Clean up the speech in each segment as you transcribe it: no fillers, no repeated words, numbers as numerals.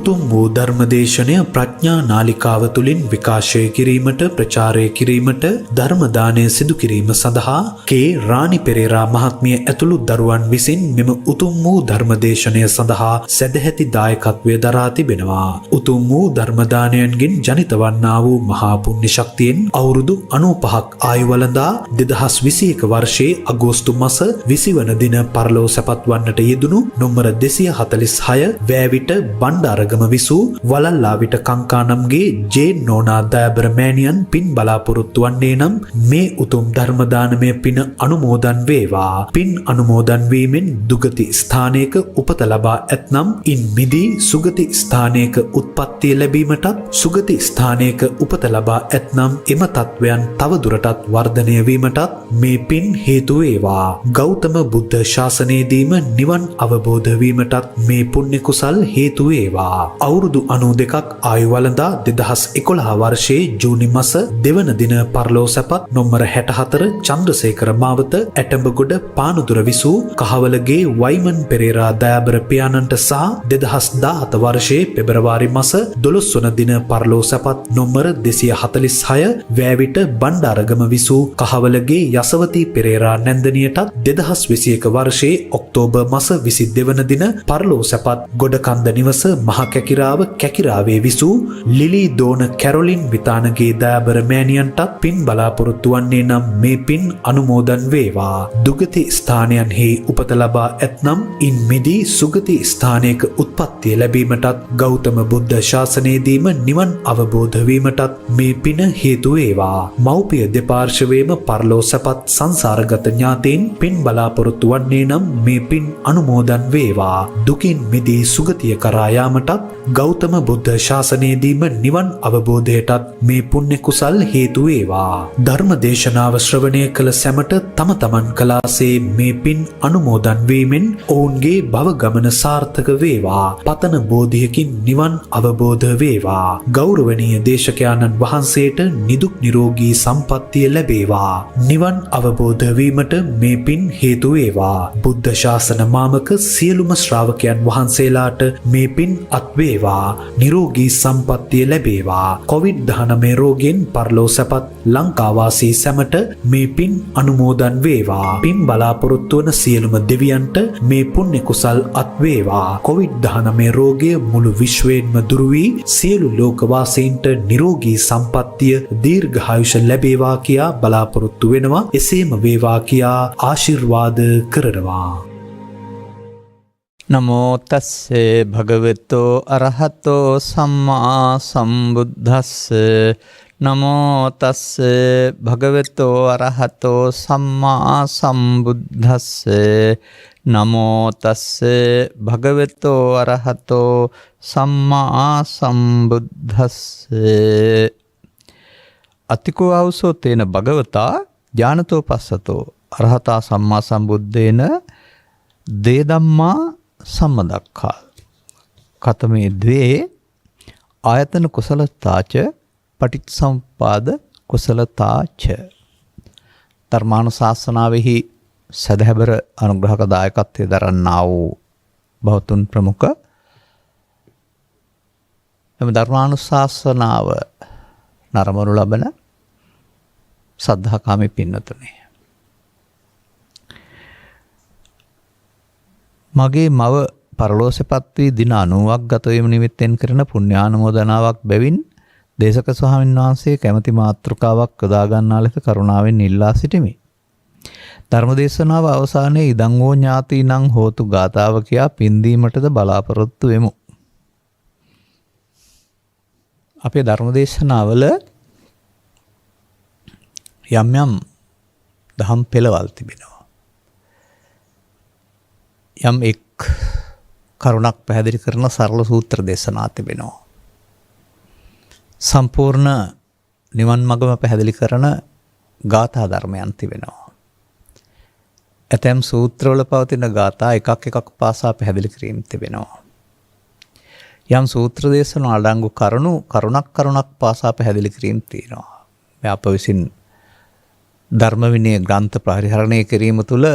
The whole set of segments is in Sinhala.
උතුම් වූ ධර්මදේශනය ප්‍රඥා නාලිකාව තුළින් විකාශය කිරීමට ප්‍රචාරය කිරීමට ධර්ම දානය සිදු කිරීම සඳහා කේ රාණි පෙරේරා මහත්මිය ඇතුළු දරුවන් විසින් මෙම උතුම් වූ ධර්මදේශනය සඳහා සැදැහැති දායකත්වය දරා තිබෙනවා. උතුම් වූ ධර්මදානයන්ගෙන් ජනිත වන්නා වූ මහා පුණ්‍ය ශක්තියෙන් අවුරුදු 95ක් ආයු වළඳා 2021 වර්ෂයේ අගෝස්තු මාස 20 වන දින පරලෝ සැපත් වන්නට යෙදුණු නොම්බර 246 වෑවිට බණ්ඩාරගම විසූ වලල්ලාවිට කංකානම්ගේ ජේ නෝනා දයාබර මෑණියන් පින් බලාපොරොත්තු වන්නේ නම් මේ උතුම් ධර්ම දානමය පින අනුමෝදන් වේවා. පින් අනුමෝදන් වීමෙන් දුගති ස්ථානයක උපත ලබා ඇතනම් ඉන් මිදී සුගති ස්ථානයක උත්පත්තිය ලැබීමටත් සුගති ස්ථානයක උපත ලබා ඇතනම් එම තත්වයන් තව දුරටත් වර්ධනය වීමටත් මේ පින් හේතු වේවා. ගෞතම බුද්ධ ශාසනයේදීම නිවන් අවබෝධ වීමටත් මේ පුණ්‍ය කුසල් හේතු වේවා. අවුරුදු 92ක් ආයු වළඳා 2011 වර්ෂයේ ජූනි මාස 2 වන දින පරලෝ සැපත් නොම්බර 64 චන්ද්‍රසේකර මාවත ඇටඹගොඩ පානුදුර විසූ කහවලගේ වයිමන් පෙරේරා දයාබර පියාණන්ට සහ 2017 වර්ෂයේ පෙබරවාරි මාස 12 වන දින පරලෝ සැපත් නොම්බර 246 වෑවිට බණ්ඩාරගම විසූ කහවලගේ යසවතී පෙරේරා නැන්දනියටත් 2021 වර්ෂයේ ඔක්තෝබර් මාස 22 වන දින පරලෝ සැපත් ගොඩකන්ද නිවස මහ කැකිරාව කැකිරාවේ විසූ ලිලි දෝන කැරොලින් විතානගේ දයාබර මෑණියන්ටත් පින් බලාපොරොත්තු වන්නේ නම් මේ පින් අනුමෝදන් වේවා. දුගති ස්ථානයන්හි උපත ලබා ඇතනම් ඉන් මිදී සුගති ස්ථානයක උත්පත්තිය ලැබීමටත් ගෞතම බුද්ධ ශාසනයේදීම නිවන් අවබෝධ වීමටත් මේ පින හේතු වේවා. මව්පිය දෙපාර්ශවයේම පරලෝ සැපත් සංසාරගත ඥාතීන් පින් බලාපොරොත්තු වන්නේ නම් මේ පින් අනුමෝදන් වේවා. දුකින් මිදී සුගතිය කරා යාමටත් ගෞතම බුද්ධ ශාසනයේදීම නිවන් අවබෝධයටත් මේ පුණ්‍ය කුසල් හේතු වේවා. ධර්ම දේශනාව ශ්‍රවණය කළ සැමට තම තමන් කලාසේ මේ පින් අනුමෝදන් වීමෙන් ඔවුන්ගේ භව ගමන සාර්ථක වේවා. පතන බෝධියකින් නිවන් අවබෝධ වේවා. ගෞරවනීය දේශකයාණන් වහන්සේට නිදුක් නිරෝගී සම්පන්නිය ලැබේවා. නිවන් අවබෝධ වීමට මේ පින් හේතු වේවා. බුද්ධ ශාසන මාමක සියලුම ශ්‍රාවකයන් වහන්සේලාට මේ පින් අත් වේවා. නිරෝගී සම්පන්නිය ලැබේවා. COVID-19 රෝගයෙන් පරලෝ සැපත් ලංකාවාසී සැමට මේ පින් අනුමෝදන් වේවා. පින් බලාපොරොත්තු වන සියලුම දෙවියන්ට මේ පුණ්‍ය කුසල් අත් වේවා. COVID-19 රෝගය මුළු විශ්වයෙන්ම දුරු වී සියලු ලෝකවාසීන්ට නිරෝගී සම්පන්නිය දීර්ඝායුෂ ලැබේවා කියා බලාපොරොත්තු වෙනවා. එසේම වේවා කියා ආශිර්වාද කරනවා. නමෝ තස්සේ භගවතෝ අරහතෝ සම්මා සම්බුද්දස්ස. නමෝ තස්සේ භගවතෝ අරහතෝ සම්මා සම්බුද්දස්ස. නමෝ තස්සේ භගවතෝ අරහතෝ සම්මා සම්බුද්දස්ස. අතිකෝ ආවසෝ තේන භගවතා ඥානතෝ පස්සතෝ අරහතා සම්මා සම්බුද්දේන දේ ධම්මා සම්මදක්ඛා කතමේ ද්වේ ආයතන කුසලතාච පටිච්චසමුප්පාද කුසලතාච. ධර්මානුශාසනාවෙහි සදහැබර අනුග්‍රහක දායකත්වයේ දරන්නා වූ බෞතුන් ප්‍රමුඛ එම ධර්මානුශාසනාව නරඹනු ලබන සද්ධාකාමී පින්වතුනි, මගේ මව පරලෝසෙපත් වී දින 90ක් ගත වීම නිමිත්තෙන් කරන පුණ්‍යානුමෝදනාවක් බැවින් දේශක ස්වාමීන් වහන්සේ කැමැති මාතෘකාවක් යොදා ගන්නා ලෙස කරුණාවෙන් ඉල්ලා සිටිමි. ධර්මදේශනාව අවසානයේ ඉදං හෝ ඥාතිනං හෝතු ගාථාව කියා පින්දීමටද බලාපොරොත්තු වෙමු. අපේ ධර්මදේශනාවල යම් යම් දහම් පෙළවල් තිබෙනවා. යම් එක් කරුණක් පැහැදිලි කරන සරල සූත්‍ර දේශනා තිබෙනවා. සම්පූර්ණ නිවන් මඟම පැහැදිලි කරන ගාථා ධර්මයන් තිබෙනවා. ඇතැම් සූත්‍රවල පවතින ගාථා එකක් පාසා පැහැදිලි කිරීම තිබෙනවා. යම් සූත්‍ර දේශන අඩංගු කරුණක් පාසා පැහැදිලි කිරීම තියෙනවා. මේ අප විසින් ධර්ම විනය ග්‍රන්ථ පරිහරණය කිරීම තුළ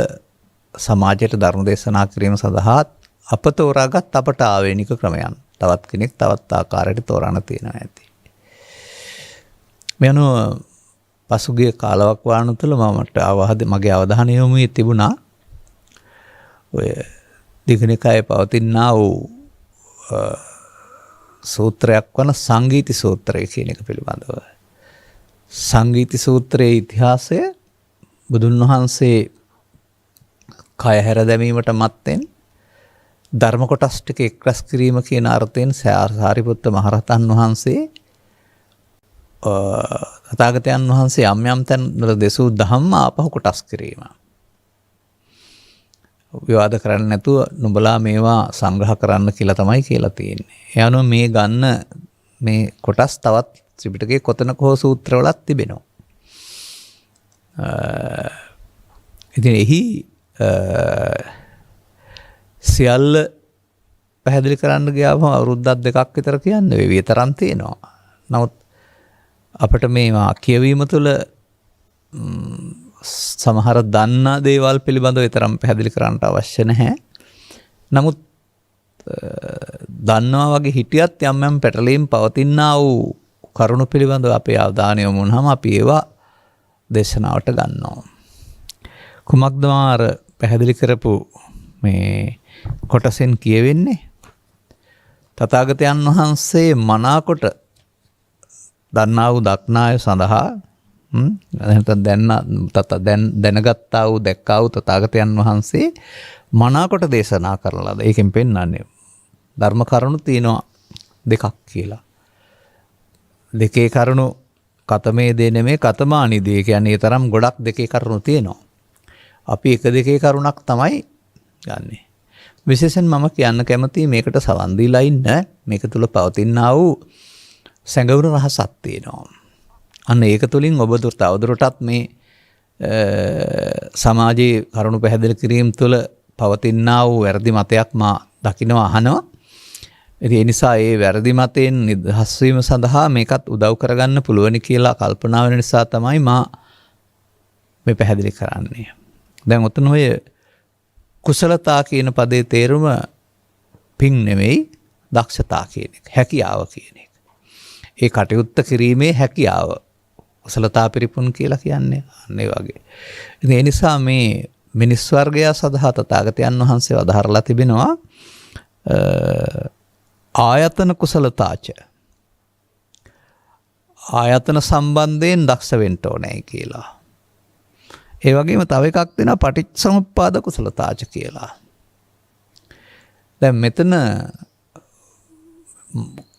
සමාජයට ධර්ම දේශනා කිරීම සඳහා අප තෝරාගත් අපට ආවේනික ක්‍රමයන් තවත් කෙනෙක් තවත් ආකාරයට තෝරන්න තියෙනවා ඇති. මේ අනුව පසුගිය කාලවකවානු තුළ මගේ අවධානය යොමු වී තිබුණා ඔය දීඝනිකායේ පවතිනා වූ සූත්‍රයක් වන සංගීති සූත්‍රය කියන එක පිළිබඳව. සංගීති සූත්‍රයේ ඉතිහාසය බුදුන් වහන්සේ කය හැර දැමීමට මත්තෙන් ධර්ම කොටස් ටික එක්රැස් කිරීම කියන අර්ථයෙන් සාරිපුත්ත මහරහතන් වහන්සේ තථාගතයන් වහන්සේ යම් යම් තැන් වල දෙසූ ධම්ම ආපහු කොටස් කිරීම. විවාද කරන්නේ නැතුව නුඹලා මේවා සංග්‍රහ කරන්න කියලා තමයි කියලා තියෙන්නේ. ඒ අනුව මේ ගන්න මේ කොටස් තවත් ත්‍රිපිටකයේ කොතනක හෝ සූත්‍රවලත් තිබෙනවා. ඉතින් එහි සියල්ල පැහැදිලි කරන්න ගියාම අවුරුද්දක් දෙකක් විතර කියන්න වෙවි තරම් තියෙනවා. නමුත් අපිට මේවා කියවීම තුළ සමහර දන්නා දේවල් පිළිබඳව තරම් පැහැදිලි කරන්නට අවශ්‍ය නැහැ. නමුත් දන්නවා වගේ හිටියත් යම් යම් පැටලීම් පවතිනා වූ කරුණු පිළිබඳව අපේ අවධානය යොමු වුණාම අපි ඒවා දේශනාවට ගන්නවා. කුමක්ද මාර පැහැදිලි කරපු මේ කොටසෙන් කියවෙන්නේ? තථාගතයන් වහන්සේ මනාකොට දන්නා වූ දක්නාය සඳහා දැනගත්තා වූ දැක්කා වූ තථාගතයන් වහන්සේ මනාකොට දේශනා කරන ලද. ඒකෙන් පෙන්වන්නේ ධර්ම කරුණු තියෙනවා දෙකක් කියලා. දෙකේ කරුණු කතමේ දේ නෙමේ කතමානි දේ කියන්නේ ඒ තරම් ගොඩක් දෙකේ කරුණු තියෙනවා. අපි එක දෙකේ කරුණක් තමයි ගන්නෙ. විශේෂයෙන් මම කියන්න කැමතියි මේකට සවන් දීලා ඉන්න මේක තුල පවතිනා වූ සැඟවුණු රහසක් තියෙනවා. අන්න ඒක තුලින් ඔබ තවදුරටත් මේ සමාජයේ කරුණු පැහැදිලි කිරීම තුළ පවතිනා වූ වැරදි මතයක් මා දකිනවා අහනවා. ඒ නිසා ඒ වැරදි මතයෙන් නිදහස් වීම සඳහා මේකත් උදව් කරගන්න පුළුවනි කියලා කල්පනා වෙන නිසා තමයි මා මේ පැහැදිලි කරන්නේ. දැන් උතන ඔය කුසලතා කියන පදේ තේරුම පින් නෙමෙයි දක්ෂතා කියන එක. හැකියාව කියන එක. ඒ කටයුත්ත කිරීමේ හැකියාව කුසලතා පිරිපුන් කියලා කියන්නේ අනේ වගේ. ඉතින් ඒ නිසා මේ මිනිස් වර්ගය සඳහා තථාගතයන් වහන්සේ වදාරලා තිබෙනවා ආයතන කුසලතාච. ආයතන සම්බන්ධයෙන් දක්ෂ වෙන්න ඕනේ කියලා. ඒ වගේම තව එකක් දෙනවා පටිච්චසමුප්පාද කුසලතාච කියලා. දැන් මෙතන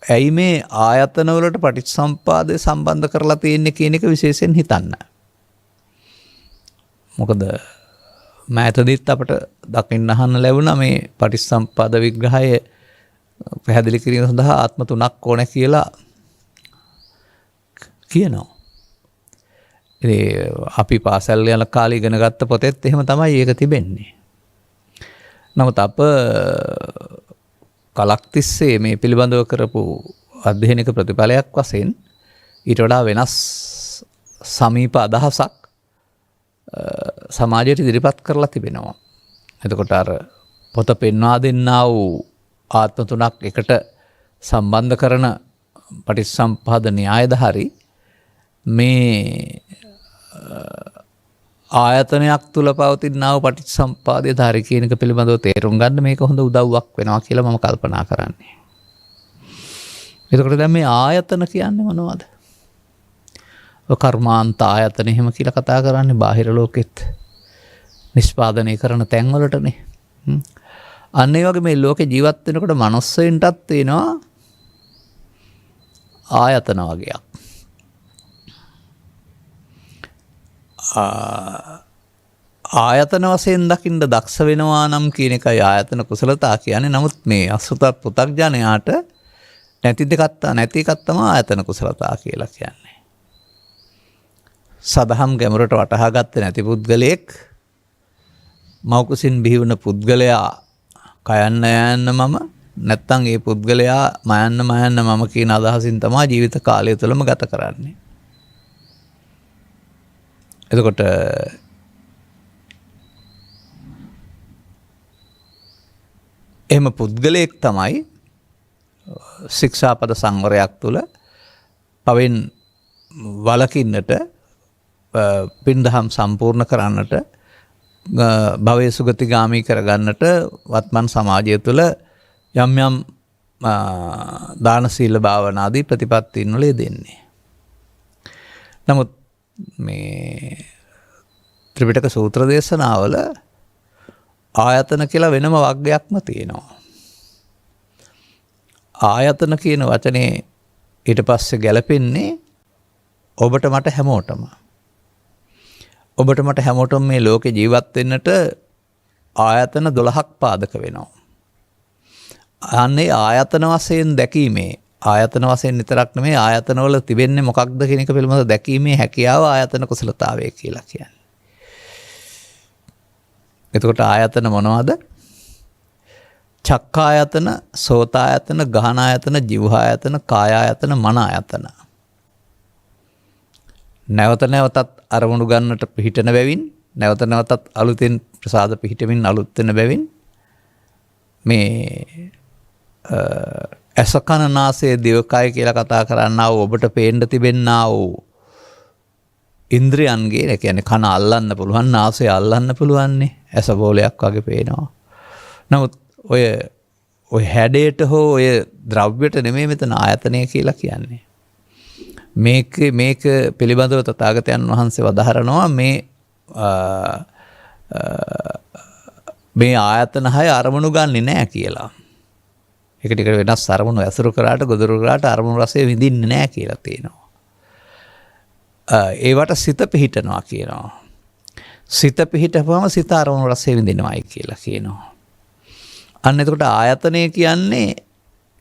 ඇයි මේ ආයතන වලට පටිච්චසමුප්පාදය සම්බන්ධ කරලා තියෙන්නේ කියන එක විශේෂයෙන් හිතන්න. මොකද මෑතදීත් අපට දකින්න අහන්න ලැබුණා මේ පටිච්චසමුප්පාද විග්‍රහය පැහැදිලි කිරීම සඳහා ආත්ම තුනක් ඕන කියලා කියනවා. අපි පාසල් යන කාලේ ඉගෙන ගත්ත පොතේත් එහෙම තමයි ඒක තිබෙන්නේ. නමුත් අප කලක් තිස්සේ මේ පිළිබඳව කරපු අධ්‍යයනික ප්‍රතිඵලයක් වශයෙන් ඊට වඩා වෙනස් සමීප අදහසක් සමාජයට ඉදිරිපත් කරලා තිබෙනවා. එතකොට අර පොත පෙන්වා දෙන්නා වූ ආත්ම තුනක් එකට සම්බන්ධ කරන පටිච්චසමුප්පාද න්‍යායද හරි මේ ආයතනයක් තුල පවතිනා වූ පටිච්චසමුප්පාදයේ ධාරි කියන එක පිළිබඳව තේරුම් ගන්න මේක හොඳ උදව්වක් වෙනවා කියලා මම කල්පනා කරන්නේ. එතකොට දැන් මේ ආයතන කියන්නේ මොනවද? කර්මාන්ත ආයතන එහෙම කියලා කතා කරන්නේ බාහිර ලෝකෙත් නිෂ්පාදනය කරන තැන් වලටනේ. අන්න ඒ වගේ මේ ලෝකේ ජීවත් වෙනකොට මනුස්සයින්ටත් තියෙනවා ආයතන වගේක්. ආයතන වශයෙන් දකින්න දක්ෂ වෙනවා නම් කියන එකයි ආයතන කුසලතා කියන්නේ. නමුත් මේ අසුත පුතග්ජනයාට නැති එකක් තමයි ආයතන කුසලතා කියලා කියන්නේ. සදහම් ගැඹුරට වටහා ගත්තේ නැති පුද්ගලයෙක් මෞකුසින් බිහි වුණ පුද්ගලයා කයන්න යන්න මම නැත්තම් ඒ පුද්ගලයා මයන්න මම කියන අදහසින් තමයි ජීවිත කාලය තුළම ගත කරන්නේ. එතකොට එහෙම පුද්ගලයෙක් තමයි ශික්ෂාපද සංවරයක් තුළ පවෙන් වලකින්නට පින්දහම් සම්පූර්ණ කරන්නට භවයේ සුගතිගාමී කරගන්නට වත්මන් සමාජය තුළ යම් යම් දාන සීල භාවනාදී ප්‍රතිපත්තීන් වල දෙන්නේ. නමුත් මේ ත්‍රිපිටක සූත්‍ර දේශනාවල ආයතන කියලා වෙනම වග්ගයක්ම තියෙනවා. ආයතන කියන වචනේ ඊට පස්සේ ගැලපෙන්නේ ඔබට මට හැමෝටම. ඔබට මට හැමෝටම මේ ලෝකේ ජීවත් වෙන්නට ආයතන 12ක් පාදක වෙනවා. අනේ ආයතන වශයෙන් දැකීමේ ආයතන වශයෙන් විතරක් නෙමෙයි ආයතන වල තිබෙන්නේ මොකක්ද කියන එක පිළිබඳව දැකීමේ හැකියාව ආයතන කුසලතාවය කියලා කියන්නේ. එතකොට ආයතන මොනවද? චක්කායතන, සෝතායතන, ගහනායතන, જીවහායතන, කායායතන, මනායතන. නැවත නැවතත් අරමුණු ගන්නට පිහිටන බැවින්, නැවත නැවතත් අලුතෙන් ප්‍රසාද පිහිටමින් අලුත් වෙන බැවින් මේ ඇස කන නාසය දිවකය කියලා කතා කරන්නා වූ ඔබට පේන්න තිබෙන්නා වූ ඉන්ද්‍රියන්ගේ, ඒ කියන්නේ කන අල්ලන්න පුළුවන්, නාසය අල්ලන්න පුළුවන් නේ, ඇස බෝලයක් වගේ පේනවා. නමුත් ඔය හැඩයට හෝ ඔය ද්‍රව්‍යයට නෙමෙයි මෙතන ආයතනය කියලා කියන්නේ. මේක පිළිබඳව තථාගතයන් වහන්සේ වදාහරනවා මේ ආයතන 6 අරමුණු ගන්නෙ නෑ කියලා. එක ටික වෙනස් අරමුණු ඇසුරු කරාට ගොදුරු කරාට අරමුණු රසය විඳින්නේ නෑ කියලා තියෙනවා. ඒවට සිත පිහිටනවා කියනවා. සිත පිහිටපුවම සිත අරමුණු රසය විඳිනවායි කියලා කියනවා. අන්න එතකොට ආයතනය කියන්නේ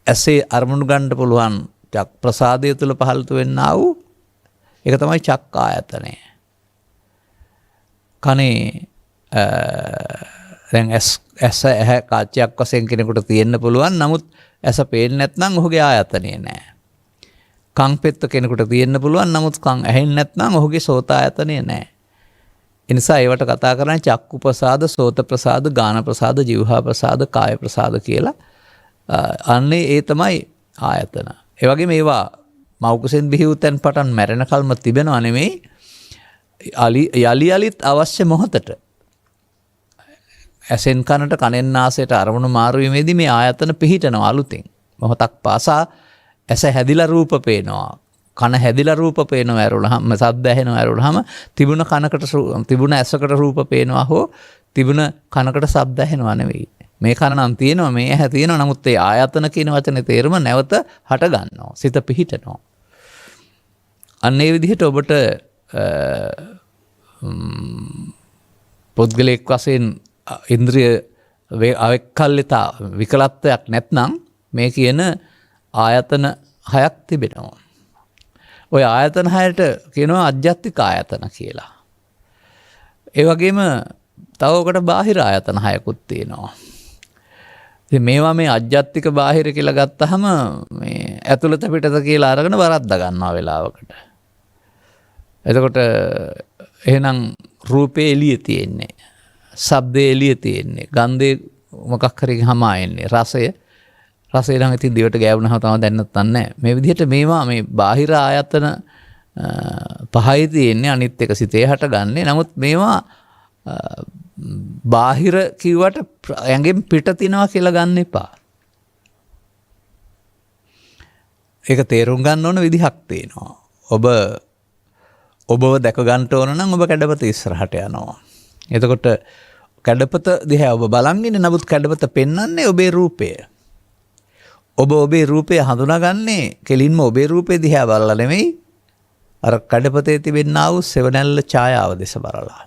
ඇසේ අරමුණු ගන්න පුළුවන් චක් ප්‍රසාදය තුළ පහළට වෙන්නා වූ ඒක තමයි චක්කායතනය. කනේ දැන් ඇස ඇහැ කාචයක් වශයෙන් කෙනෙකුට තියෙන්න පුළුවන්. නමුත් ඇස පේන්නේ නැත්නම් ඔහුගේ ආයතනය නෑ. කන් පෙත්ත කෙනෙකුට තියෙන්න පුළුවන්. නමුත් කන් ඇහෙන්නේ නැත්නම් ඔහුගේ සෝතායතනය නෑ. ඒ නිසා ඒවට කතා කරන්නේ චක්කු ප්‍රසාද, සෝත ප්‍රසාද, ගාන ප්‍රසාද, જીවහා ප්‍රසාද, කාය ප්‍රසාද කියලා. අන්නේ ඒ තමයි ආයතන. ඒ වගේම ඒවා මෞකසෙන් බිහි වූ තැන් පටන් මැරෙන කල්ම තිබෙනව නෙමෙයි. යලි යලිත් අවශ්‍ය මොහොතට ඇසෙන් කනට කනෙන් නාසයට අරමුණු මාරු වීමේදී මේ ආයතන පිහිටනවා අලුතෙන්. මොහොතක් පාසා ඇස හැදිලා රූප පේනවා. කන හැදිලා රූප පේනවා ඇරුණාම, සද්ද ඇහෙනවා ඇරුණාම තිබුණ කනකට තිබුණ ඇසකට රූප පේනවා හෝ තිබුණ කනකට ශබ්ද ඇහෙනවා නෙවෙයි. මේ කන නම් තියෙනවා, මේ ඇහැ තියෙනවා. නමුත් ඒ ආයතන කියන වචනේ තේරුම නැවත හට ගන්නවා. සිත පිහිටනවා. අන්න ඒ විදිහට ඔබට පුද්ගලයෙක් වශයෙන් ඉන්ද්‍රිය අවේක්කල්ලිතා විකලත්වයක් නැත්නම් මේ කියන ආයතන 6ක් තිබෙනවා. ඔය ආයතන 6ට කියනවා අජ්ජත්තික ආයතන කියලා. ඒ වගේම තව ඔකට බාහිර ආයතන 6කුත් තියෙනවා. ඉතින් මේවා මේ අජ්ජත්තික බාහිර කියලා ගත්තාම මේ ඇතුළත පිටත කියලා අරගෙන වරද්ද ගන්නවා වෙලාවකට. එතකොට එහෙනම් රූපේ එළියේ තියෙන්නේ, ශබ්දේ එළියේ තියෙන්නේ, ගන්ධේ මොකක් හරි හමා එන්නේ, රසය නම් ඉතින් දිවට ගෑවුනහම තමයි දැන්නත් නැහැ. මේ විදිහට මේවා මේ බාහිර ආයතන පහයි තියෙන්නේ, අනිත් එක සිතේ හටගන්නේ. නමුත් මේවා බාහිර කිව්වට ඇඟෙන් පිට තිනවා කියලා ගන්න එපා. ඒක තේරුම් ගන්න ඕන විදිහක් තියෙනවා. ඔබව දැක ගන්න ඕන නම් ඔබ කැඩපත ඉස්සරහට යනවා. එතකොට කැඩපත දිහා ඔබ බලන් ඉන්නේ. නමුත් කැඩපත පෙන්වන්නේ ඔබේ රූපය. ඔබ ඔබේ රූපය හඳුනාගන්නේ කෙලින්ම ඔබේ රූපේ දිහා බලලා නෙමෙයි, අර කැඩපතේ තිබෙනා වූ සෙවණැල්ල ඡායාව දෙස බලලා.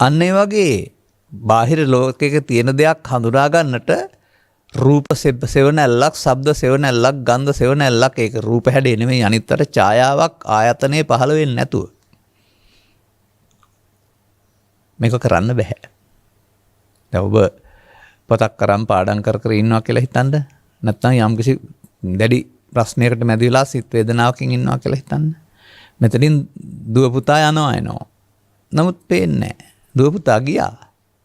අන්න ඒ වගේ බාහිර ලෝකයක තියෙන දෙයක් හඳුනා ගන්නට රූප සෙවණැල්ලක්, ශබ්ද සෙවණැල්ලක්, ගන්ධ සෙවණැල්ලක්, ඒක රූප හැඩේ නෙමෙයි, අනිත් අතට ඡායාවක් ආයතනයේ පහළ වෙන්නේ නැතුව මේක කරන්න බෑ. දැන් ඔබ පොතක් කරන් පාඩම් කර ඉන්නවා කියලා හිතන්න. නැත්නම් යම්කිසි දැඩි ප්‍රශ්නයකට මැදි වෙලා සිත් වේදනාවකින් ඉන්නවා කියලා හිතන්න. මෙතනින් දුව පුතා යනවා එනවා. නමුත් පේන්නේ නැහැ. දුව පුතා ගියා.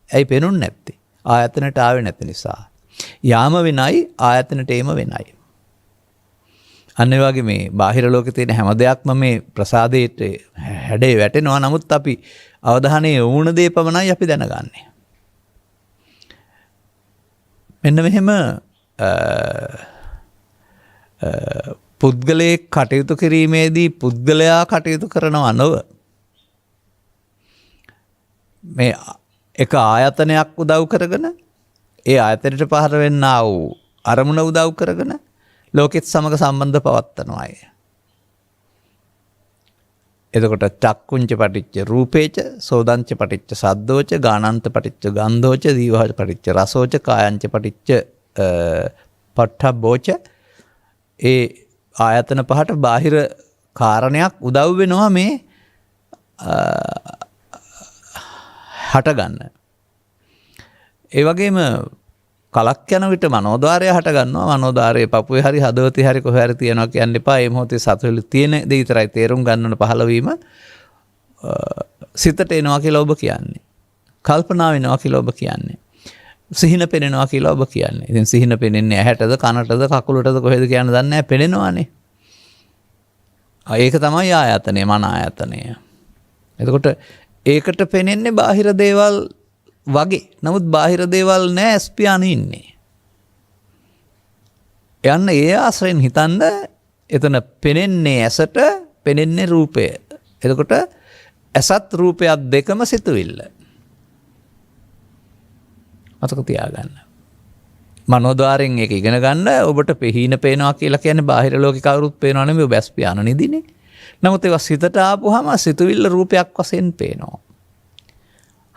ඇයි පේනුන්නේ නැත්තේ? ආයතනට ආවේ නැති නිසා. යාම වෙනයි ආයතනට ඒම වෙනයි. අන්න ඒ වගේ මේ බාහිර ලෝකේ තියෙන හැම දෙයක්ම මේ ප්‍රසාදයට හැඩේ වැටෙනවා. නමුත් අපි අවධානයේ වුණ දේ පමණයි අපි දැනගන්නේ. මෙන්න මෙහෙම පුද්ගලයෙක් කටයුතු කිරීමේදී පුද්ගලයා කටයුතු කරනවා නොව මේ එක ආයතනයක් උදව් කරගෙන ඒ ආයතනයට පහර වෙන්නා වූ අරමුණ උදව් කරගෙන ලෝකෙත් සමග සම්බන්ධ පවත්වනවාය. එතකොට චක්කුංච පටිච්ච රූපේච සෝදංච පටිච්ච සද්දෝච ගානන්ත පටිච්ච ගන්ධෝච දීවහච පටිච්ච රසෝච කායංච පටිච්ච පට්ඨබ්බෝච ඒ ආයතන පහට බාහිර කාරණයක් උදව් වෙනවා මේ හටගන්න. ඒ වගේම කලක් යන විට මනෝද්වාරය හටගන්නවා. මනෝද්වාරයේ පපුවේ හරි හදවතේ හරි කොහේ හරි තියනවා කියන්න එපා. මේ මොහොතේ සතුටුලි තියෙන දේ විතරයි තේරුම් ගන්නවන පහළ වීම සිතට එනවා කියලා ඔබ කියන්නේ. කල්පනා වෙනවා කියලා ඔබ කියන්නේ. සිහින පෙනෙනවා කියලා ඔබ කියන්නේ. ඉතින් සිහින පෙනෙන්නේ ඇහැටද කනටද කකුලටද කොහෙද කියන්න දන්නේ නැහැ. පෙනෙනවානේ. ඒක තමයි ආයතනය, මන ආයතනය. එතකොට ඒකට පෙනෙන්නේ බාහිර දේවල් වගේ. නමුත් බාහිර දේවල් නෑ ස්පියාන ඉන්නේ. යන්න ඒ ආශ්‍රයෙන් හිතන්න එතන පෙනෙන්නේ ඇසට, පෙනෙන්නේ රූපය. එතකොට ඇසත් රූපයත් දෙකම සිතුවිල්ල. මතක තියාගන්න. මනෝද්වාරයෙන් ඒක ඉගෙන ගන්න. ඔබට පෙහීන පේනවා කියලා කියන්නේ බාහිර ලෝකේ කවුරුත් පේනවා නෙමෙයි, ඔබ ස්පියාන නිදිනේ. නමුත් ඒක සිතට ආපුවාම සිතුවිල්ල රූපයක් වශයෙන් පේනවා.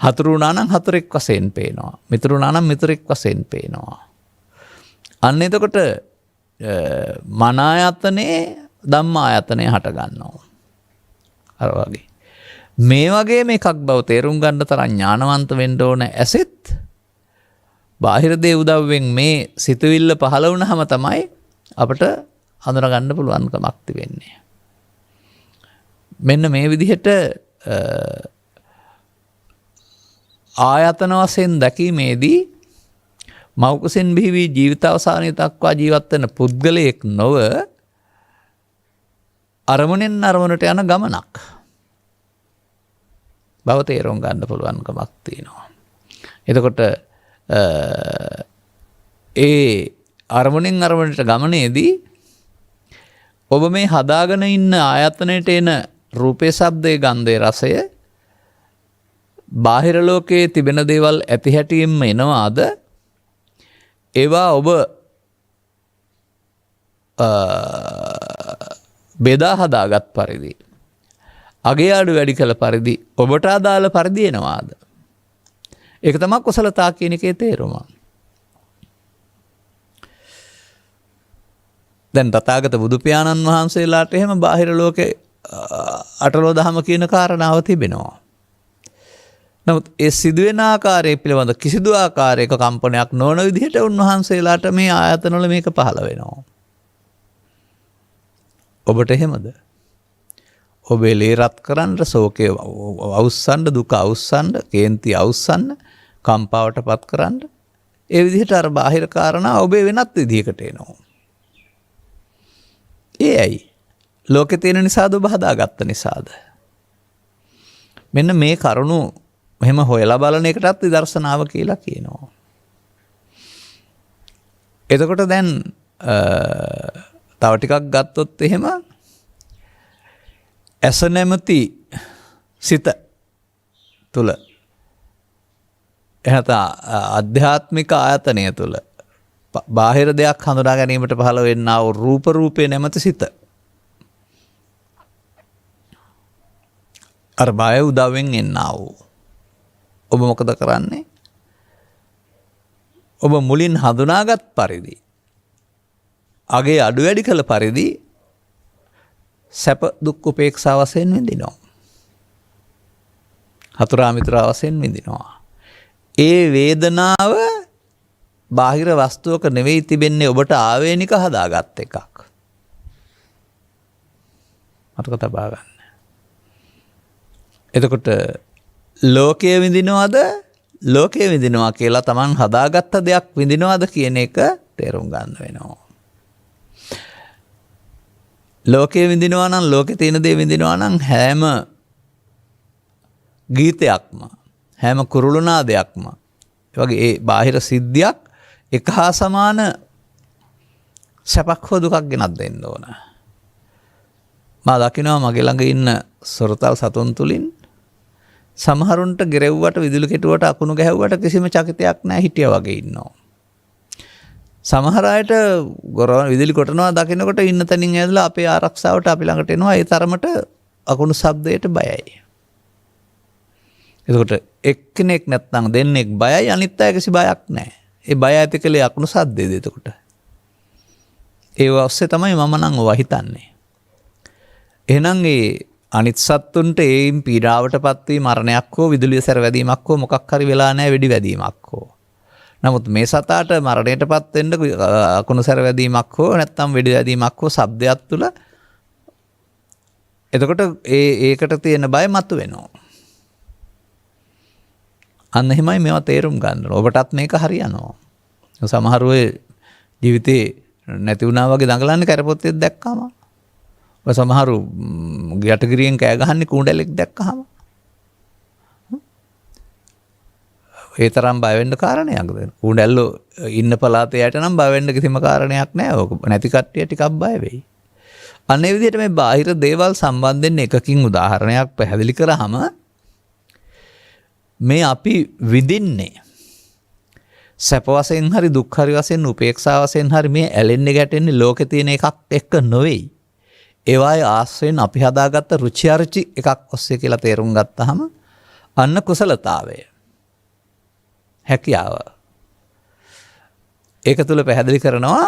හතුරු වුණා නම් හතුරෙක් වශයෙන් පේනවා. මිතුරු වුණා නම් මිතුරෙක් වශයෙන් පේනවා. අන්න එතකොට මන ආයතනේ ධම්ම ආයතනේ හට ගන්නවා. අර වගේ. මේ වගේ මේකක් බව තේරුම් ගන්න තරම් ඥානවන්ත වෙන්න ඕන ඇසෙත් බාහිර දේ උදව්වෙන් මේ සිතුවිල්ල පහළ වුණාම තමයි අපිට හඳුනා ගන්න පුළුවන්කමක් තිබෙන්නේ. මෙන්න මේ විදිහට ආයතන වශයෙන් දැකීමේදී මෞකසෙන් බිහි වී ජීවිතාවසානය දක්වා ජීවත් වෙන පුද්ගලයෙක් නොව අරමුණෙන් අරමුණට යන ගමනක් බව තේරුම් ගන්න පුළුවන්කමක් තියෙනවා. එතකොට ඒ අරමුණෙන් අරමුණට ගමනේදී ඔබ මේ හදාගෙන ඉන්න ආයතනයට එන රූපේ, ශබ්දේ, ගන්ධේ, රසය බාහිර ලෝකයේ තිබෙන දේවල් ඇති හැටියෙන්ම එනවාද? ඒවා ඔබ බෙදා හදාගත් පරිදි, අගේ අඩු වැඩි කළ පරිදි ඔබට අදාළ පරිදි එනවාද? ඒක තමයි කුසලතා කියන එකේ තේරුම. දැන් තථාගත බුදු පියාණන් වහන්සේලාට එහෙම බාහිර ලෝකේ අටලෝ දහම කියන කාරණාව තිබෙනවා. නමුත් ඒ සිදුවෙන ආකාරය පිළිබඳ කිසිදු ආකාරයක කම්පනයක් නොවන විදිහට උන්වහන්සේලාට මේ ආයතනවල මේක පහළ වෙනවා. ඔබට එහෙමද? ඔබේ ලේ රත් කරන්න, ශෝකය අවුස්සන්න, දුක අවුස්සන්න, කේන්ති අවුස්සන්න, කම්පාවටපත් කරන්න, ඒ විදිහට අර බාහිර කාරණා ඔබේ වෙනත් විදිහකට එනවා. ඒ ඇයි? ලෝකේ තියෙන නිසාද, ඔබ හදාගත්ත නිසාද? මෙන්න මේ කරුණු මෙහෙම හොයලා බලන එකටත් විදර්ශනාව කියලා කියනවා. එතකොට දැන් තව ටිකක් ගත්තොත් එහෙම ඇස නැමැති සිත තුල එහෙත ආධ්‍යාත්මික ආයතනය තුල බාහිර දෙයක් හඳුනා ගැනීමට පහළ වෙන්නා වූ රූප රූපේ නැමැති සිත අර බය උදවෙන් එන්නා වූ ඔබ මොකද කරන්නේ? ඔබ මුලින් හඳුනාගත් පරිදි, අගේ අඩු වැඩි කළ පරිදි සැප දුක් උපේක්ෂා වශයෙන් විඳිනවා. හතුරා මිතුරා වශයෙන් විඳිනවා. ඒ වේදනාව බාහිර වස්තුවක නෙවෙයි තිබෙන්නේ, ඔබට ආවේනික හදාගත් එකක්. මතක තබා ගන්න. එතකොට ලෝකයේ විඳිනවද? ලෝකයේ විඳිනවා කියලා තමන් හදාගත්ත දෙයක් විඳිනවද කියන එක තේරුම් ගන්න වෙනවා. ලෝකයේ විඳිනවා නම් ලෝකේ තියෙන දේ විඳිනවා නම් හැම ගීතයක්ම හැම කුරුළුනාදයක්ම ඒ වගේ ඒ බාහිර සිද්ධියක් එක හා සමාන සැපක් හෝ දුකක් ගෙනත් දෙන්න ඕන. මා දකිනවා මගේ ළඟ ඉන්න සොරතල් සතුන් තුලින් සමහරුන්ට ගෙරෙව්වට විදුලි කෙටුවට අකුණු ගැහුවට කිසිම චකිතයක් නැහැ හිටියා වගේ ඉන්නවා. සමහර අයට විදුලි කොටනවා දකිනකොට ඉන්න තැනින් ඇදලා අපේ ආරක්ෂාවට අපි ළඟට එනවා ඒ තරමට අකුණු ශබ්දයට බයයි. එතකොට එක්කෙනෙක් නැත්නම් දෙන්නෙක් බයයි අනිත් අය කිසි බයක් නැහැ. ඒ බය ඇති කලේ අකුණු ශබ්දයේද එතකොට. ඒ ඔස්සේ තමයි මම නම් ඔවා හිතන්නේ. එහෙනම් ඒ අනිත් සත්තුන්ට ඒයින් පීඩාවටපත් වී මරණයක් හෝ විදුලිය සැරවැදීමක් හෝ මොකක් හරි වෙලා නැහැ වෙඩි වැදීමක් හෝ. නමුත් මේ සතාට මරණයටපත් වෙන්න අකුණු සැරවැදීමක් හෝ නැත්නම් වෙඩි වැදීමක් හෝ ශබ්දයක් තුල එතකොට ඒකට තියෙන බය මතුවෙනවා. අන්න එහෙමයි මේවා තේරුම් ගන්න ඕන. ඔබටත් මේක හරියනවා. සමහර වෙ ජීවිතේ නැති වුණා වගේ දඟලන්නේ කරපොත්තෙක් දැක්කම. ඔය සමහරු යටගිරියෙන් කෑ ගහන්නේ කූඩැලෙක් දැක්කහම. ඒ තරම් බය වෙන්න කාරණයක්ද? කූඩැල්ලෝ ඉන්න පළාතේ යට නම් බය වෙන්න කිසිම කාරණයක් නැහැ. ඔක නැති කට්ටිය ටිකක් බය වෙයි. අන්න ඒ විදිහට මේ බාහිර දේවල් සම්බන්ධයෙන් එකකින් උදාහරණයක් පැහැදිලි කරාම මේ අපි විඳින්නේ සැප වශයෙන් හරි දුක් හරි වශයෙන් උපේක්ෂා වශයෙන් හරි මේ ඇලෙන්නේ ගැටෙන්නේ ලෝකේ තියෙන එකක් එක්ක නෙවෙයි. ඒවායේ ආශ්‍රයෙන් අපි හදාගත්ත රුචි අරුචි එකක් ඔස්සේ කියලා තේරුම් ගත්තාම අන්න කුසලතාවය හැකියාව ඒක තුල පැහැදිලි කරනවා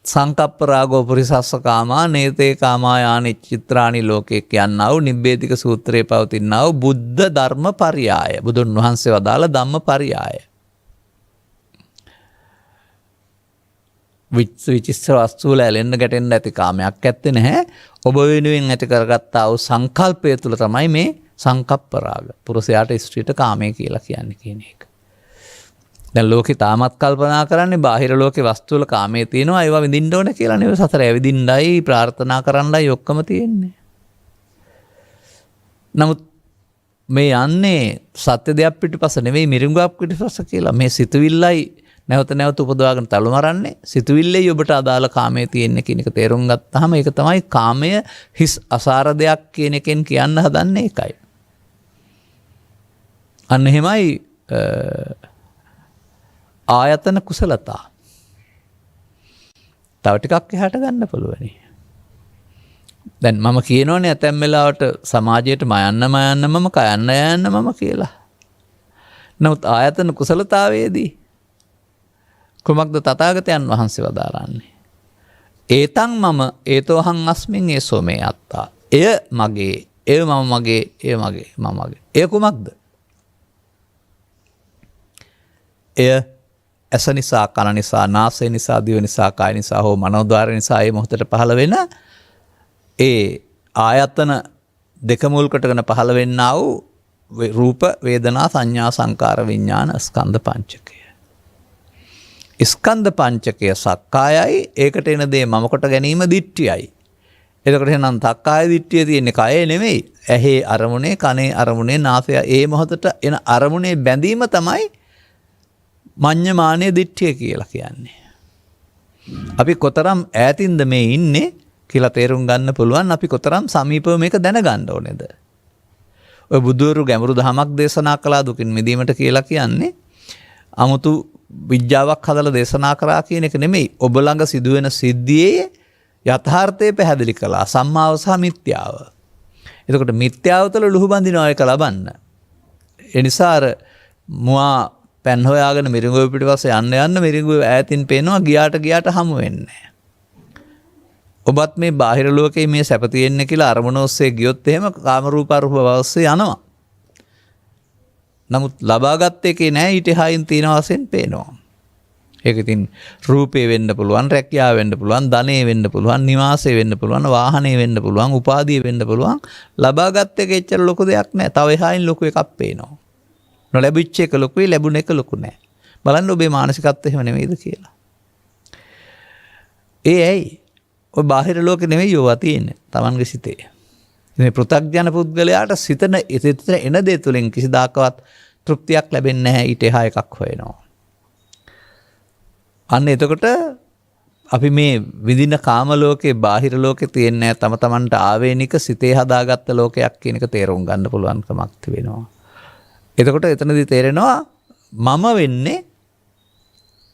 සංකප්ප රාගෝ පුරිසස්ස කාමා නේතේ කාමායානි චිත්‍රානි ලෝකේ කියනා වූ නිබ්බේධික සූත්‍රයේ පවතිනා වූ බුද්ධ ධර්ම පරියාය බුදුන් වහන්සේ වදාළ ධම්ම පරියාය විචිත්‍ර වස්තු වල ඇලෙන්න ගැටෙන්න ඇති කාමයක් ඇත්තේ නැහැ. ඔබ වෙනුවෙන් ඇති කරගත්තා වූ සංකල්පය තුල තමයි මේ සංකප්ප රාග. පුරුෂයාට ස්ත්‍රීට කාමය කියලා කියන්නේ කියන එක. දැන් ලෝකේ තාමත් කල්පනා කරන්නේ බාහිර ලෝකේ වස්තු වල කාමයේ තියෙනවා ඒවා විඳින්න ඕන කියලා නෙවෙයි සතර ඇවිදින්නයි ප්‍රාර්ථනා කරන්නයි ඔක්කොම තියෙන්නේ. නමුත් මේ යන්නේ සත්‍ය දෙයක් පිටිපස්ස නෙවෙයි මිරිඟුවක් පිටිපස්ස කියලා. මේ සිතුවිල්ලයි නැවත නැවත උපදවාගෙන තලු මරන්නේ සිතුවිල්ලේ ඔබට අදාළ කාමයේ තියෙන කියන එක තේරුම් ගත්තාම ඒක තමයි කාමය හිස් අසාර දෙයක් කියන එකෙන් කියන්න හදන්නේ ඒකයි. අන්න එහෙමයි ආයතන කුසලතා. තව ටිකක් එහාට ගන්න පුළුවනි. දැන් මම කියනෝනේ ඇතැම් වෙලාවට සමාජයට මයන්න මම කයන්න යන්න මම කියලා. නමුත් ආයතන කුසලතාවයේදී කුමක්ද තථාගතයන් වහන්සේ වදාළන්නේ? ඒතං මම ඒතෝහං අස්මින් ඒසෝ මේ අත්තා. එය මගේ, එය මම මගේ, එය මගේ, මම මගේ. එය කුමක්ද? එය ඇස නිසා, කන නිසා, නාසය නිසා, දිව නිසා, කාය නිසා හෝ මනෝද්වාර නිසා මේ මොහොතට පහළ වෙන ඒ ආයතන දෙක මුල් කොටගෙන පහළ වෙන්නා වූ රූප, වේදනා, සංඥා, සංකාර, විඥාන ස්කන්ධ පංචකය. ස්කන්ධ පංචකය සක්කායයි ඒකට එන දේ මම කොට ගැනීම දිට්ඨියයි. එතකොට එහෙනම් සක්කාය දිට්ඨිය තියෙන්නේ කයේ නෙමෙයි. ඇහි අරමුණේ, කනේ අරමුණේ, නාසය ඒ මොහොතට එන අරමුණේ බැඳීම තමයි මඤ්ඤමානීය දිට්ඨිය කියලා කියන්නේ. අපි කොතරම් ඈතින්ද මේ ඉන්නේ කියලා තේරුම් ගන්න පුළුවන් අපි කොතරම් සමීපව මේක දැනගන්න ඕනේද? ඔය බුදුවරු ගැඹුරු දහමක් දේශනා කළා දුකින් මිදීමට කියලා කියන්නේ 아무තු විද්‍යාවක් හදලා දේශනා කරා කියන එක නෙමෙයි. ඔබ ළඟ සිදුවෙන සිද්ධියේ යථාර්ථය පැහැදිලි කළා. සම්මාව සහ මිත්‍යාව. එතකොට මිත්‍යාව තුළ ලුහු බඳිනවා එක ලබන්න. ඒ නිසා අර මුවා පැන් හොයාගෙන මිරිඟුව පිටිපස්සේ යන්න මිරිඟුව ඈතින් පේනවා ගියාට හමු වෙන්නේ. ඔබත් මේ බාහිර ලෝකයේ මේ සැප තියෙන්නේ කියලා අරමුණ ඔස්සේ ගියොත් එහෙම කාම රූප අරූප ඔස්සේ යනවා. නමුත් ලබාගත් එකේ නෑ ඊට හයින් තියෙන වශයෙන් පේනවා. ඒක ඉතින් රූපේ වෙන්න පුළුවන්, රැකියාව වෙන්න පුළුවන්, ධනෙ වෙන්න පුළුවන්, නිවාසය වෙන්න පුළුවන්, වාහනේ වෙන්න පුළුවන්, උපාධිය වෙන්න පුළුවන්. ලබාගත් එකේ එච්චර ලොකු දෙයක් නෑ. තව එහායින් ලොකු එකක් පේනවා. නොලැබිච්ච එක ලොකුයි, ලැබුණ එක ලොකු නෑ. බලන්න ඔබේ මානසිකත්වය එහෙම නෙමෙයිද කියලා. ඒ ඇයි? ඔය බාහිර ලෝකෙ නෙමෙයි යෝවා තියෙන්නේ. Tamanගේ සිතේ. මේ පෘථග්ජන පුද්ගලයාට සිතන එන දේ තුලින් කිසිදාකවත් තෘප්තියක් ලැබෙන්නේ නැහැ. ඊට එහා එකක් හොයනවා. අන්න එතකොට අපි මේ විඳින කාම ලෝකේ බාහිර ලෝකේ තියෙන්නේ තම තමන්ට ආවේනික සිතේ හදාගත්ත ලෝකයක් කියන එක තේරුම් ගන්න පුළුවන්කමක් තිබෙනවා. එතකොට එතනදී තේරෙනවා මම වෙන්නේ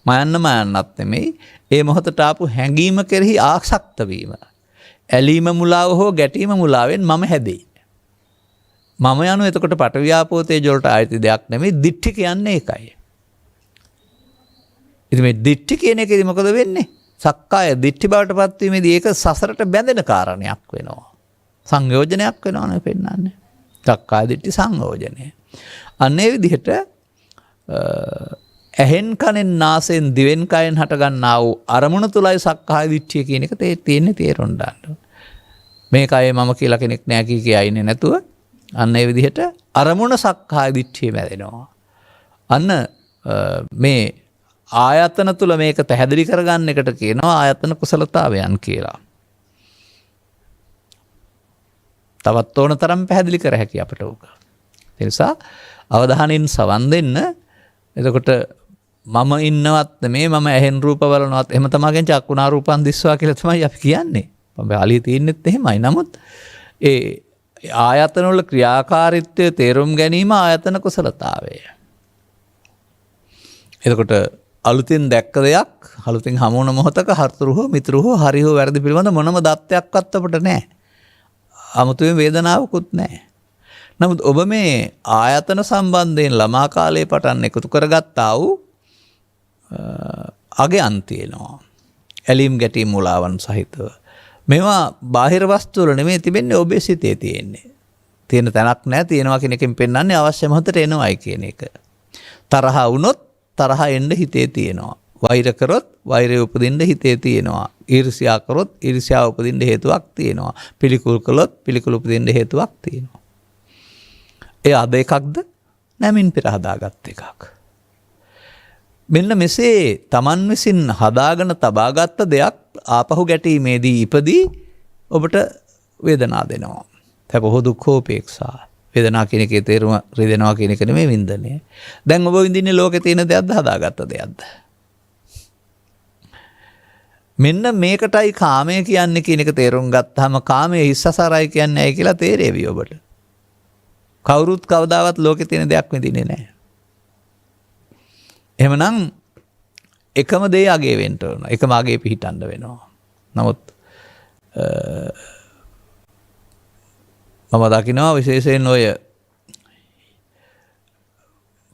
මයන්නත් නෙමෙයි ඒ මොහොතට ආපු හැඟීම කෙරෙහි ආසක්ත වීම. ඇලීම මුලාව හෝ ගැටීම මුලාවෙන් මම හැදෙයි. මම යනු එතකොට පඨවි ආපෝ තේජෝ වලට ආйти දෙයක් නෙමෙයි, දිට්ඨි කියන්නේ ඒකයි. ඉතින් මේ දිට්ඨි කියන එකේදී මොකද වෙන්නේ? සක්කාය දිට්ඨි බවට පත් වීමේදී ඒක සසරට බැඳෙන කාරණයක් වෙනවා. සංයෝජනයක් වෙනවනේ පෙන්වන්නේ. සක්කාය දිට්ඨි සංයෝජනය. අන්නේ විදිහට ඇහෙන් කනෙන් නාසයෙන් දිවෙන් කයෙන් හට ගන්නා වූ අරමුණ තුලයි සක්කාය දිට්ඨිය කියන එක තියෙන්නේ තේරුම් ගන්න. මේකයි මම කියලා කෙනෙක් නෑ කිය ඉන්නේ නැතුව අන්න ඒ විදිහට අරමුණ සක්කාය දිට්ඨිය මැදෙනවා. අන්න මේ ආයතන තුල මේක පැහැදිලි කරගන්න එකට කියනවා ආයතන කුසලතාවයන් කියලා. තවත් ඕන තරම් පැහැදිලි කර හැකි අපට උක. ඒ නිසා අවධානයෙන් සවන් දෙන්න. එතකොට මම ඉන්නවත් නෙමේ, මම ඇහෙන් රූප බලනවත් එහෙම තමයිගෙන් චක්කුණා රූපන් දිස්වා කියලා තමයි අපි කියන්නේ. මම ආලිය තියෙන්නෙත් එහෙමයි. නමුත් ඒ ආයතන වල ක්‍රියාකාරීත්වය තේරුම් ගැනීම ආයතන කුසලතාවය. එතකොට අලුතින් දැක්ක දෙයක්, අලුතින් හමු වුණ මොහොතක හර්තෘ හෝ මිත්‍ර හෝ හරි හෝ වැරදි පිළිබඳ මොනම දත්තයක්වත් අපිට නැහැ. 아무තෙම වේදනාවකුත් නැහැ. නමුත් ඔබ මේ ආයතන සම්බන්ධයෙන් ළමා කාලයේ පටන් එකතු කරගත්තා වූ අගයන් තියෙනවා. ඇලීම් ගැටීම් මුලාවන් සහිතව. මේවා බාහිර වස්තු වල නෙමෙයි තිබෙන්නේ, ඔබේ සිතේ තියෙන්නේ. තියෙන තැනක් නැහැ, තියෙනවා කියන එකෙන් පෙන්වන්නේ අවශ්‍ය මොහොතට එනවයි කියන එක. තරහ වුණොත් තරහ එන්න හිතේ තියෙනවා. වෛර කරොත් වෛරය උපදින්න හිතේ තියෙනවා. ඊර්ෂ්‍යා කරොත් ඊර්ෂ්‍යාව උපදින්න හේතුවක් තියෙනවා. පිළිකුල් කළොත් පිළිකුල් උපදින්න හේතුවක් තියෙනවා. ඒ අද එකක්ද? නැමින් පෙර හදාගත් එකක්. මෙන්න මෙසේ Taman විසින් හදාගෙන තබාගත් දෙයක් ආපහු ගැටීමේදී ඉපදී ඔබට වේදනාව දෙනවා. තපහො දුක්ඛෝපේක්ෂා. වේදනාව කියන එකේ තේරුම රිදෙනවා කියන එක නෙමෙයි වින්දනය. දැන් ඔබ විඳින්නේ ලෝකේ තියෙන දෙයක්ද හදාගත්ත දෙයක්ද? මෙන්න මේකටයි කාමය කියන්නේ කියන එක තේරුම් ගත්තාම කාමයේ හිස්සසරයි කියන්නේ ඇයි කියලා තේරෙවි ඔබට. කවුරුත් කවදාවත් ලෝකේ තියෙන දෙයක් විඳින්නේ නැහැ. එහෙමනම් එකම දේ අගේ වෙන්න ඕන. එකම අගේ පිහිටන්න වෙනවා. නමුත් මම දකිනවා විශේෂයෙන් ඔය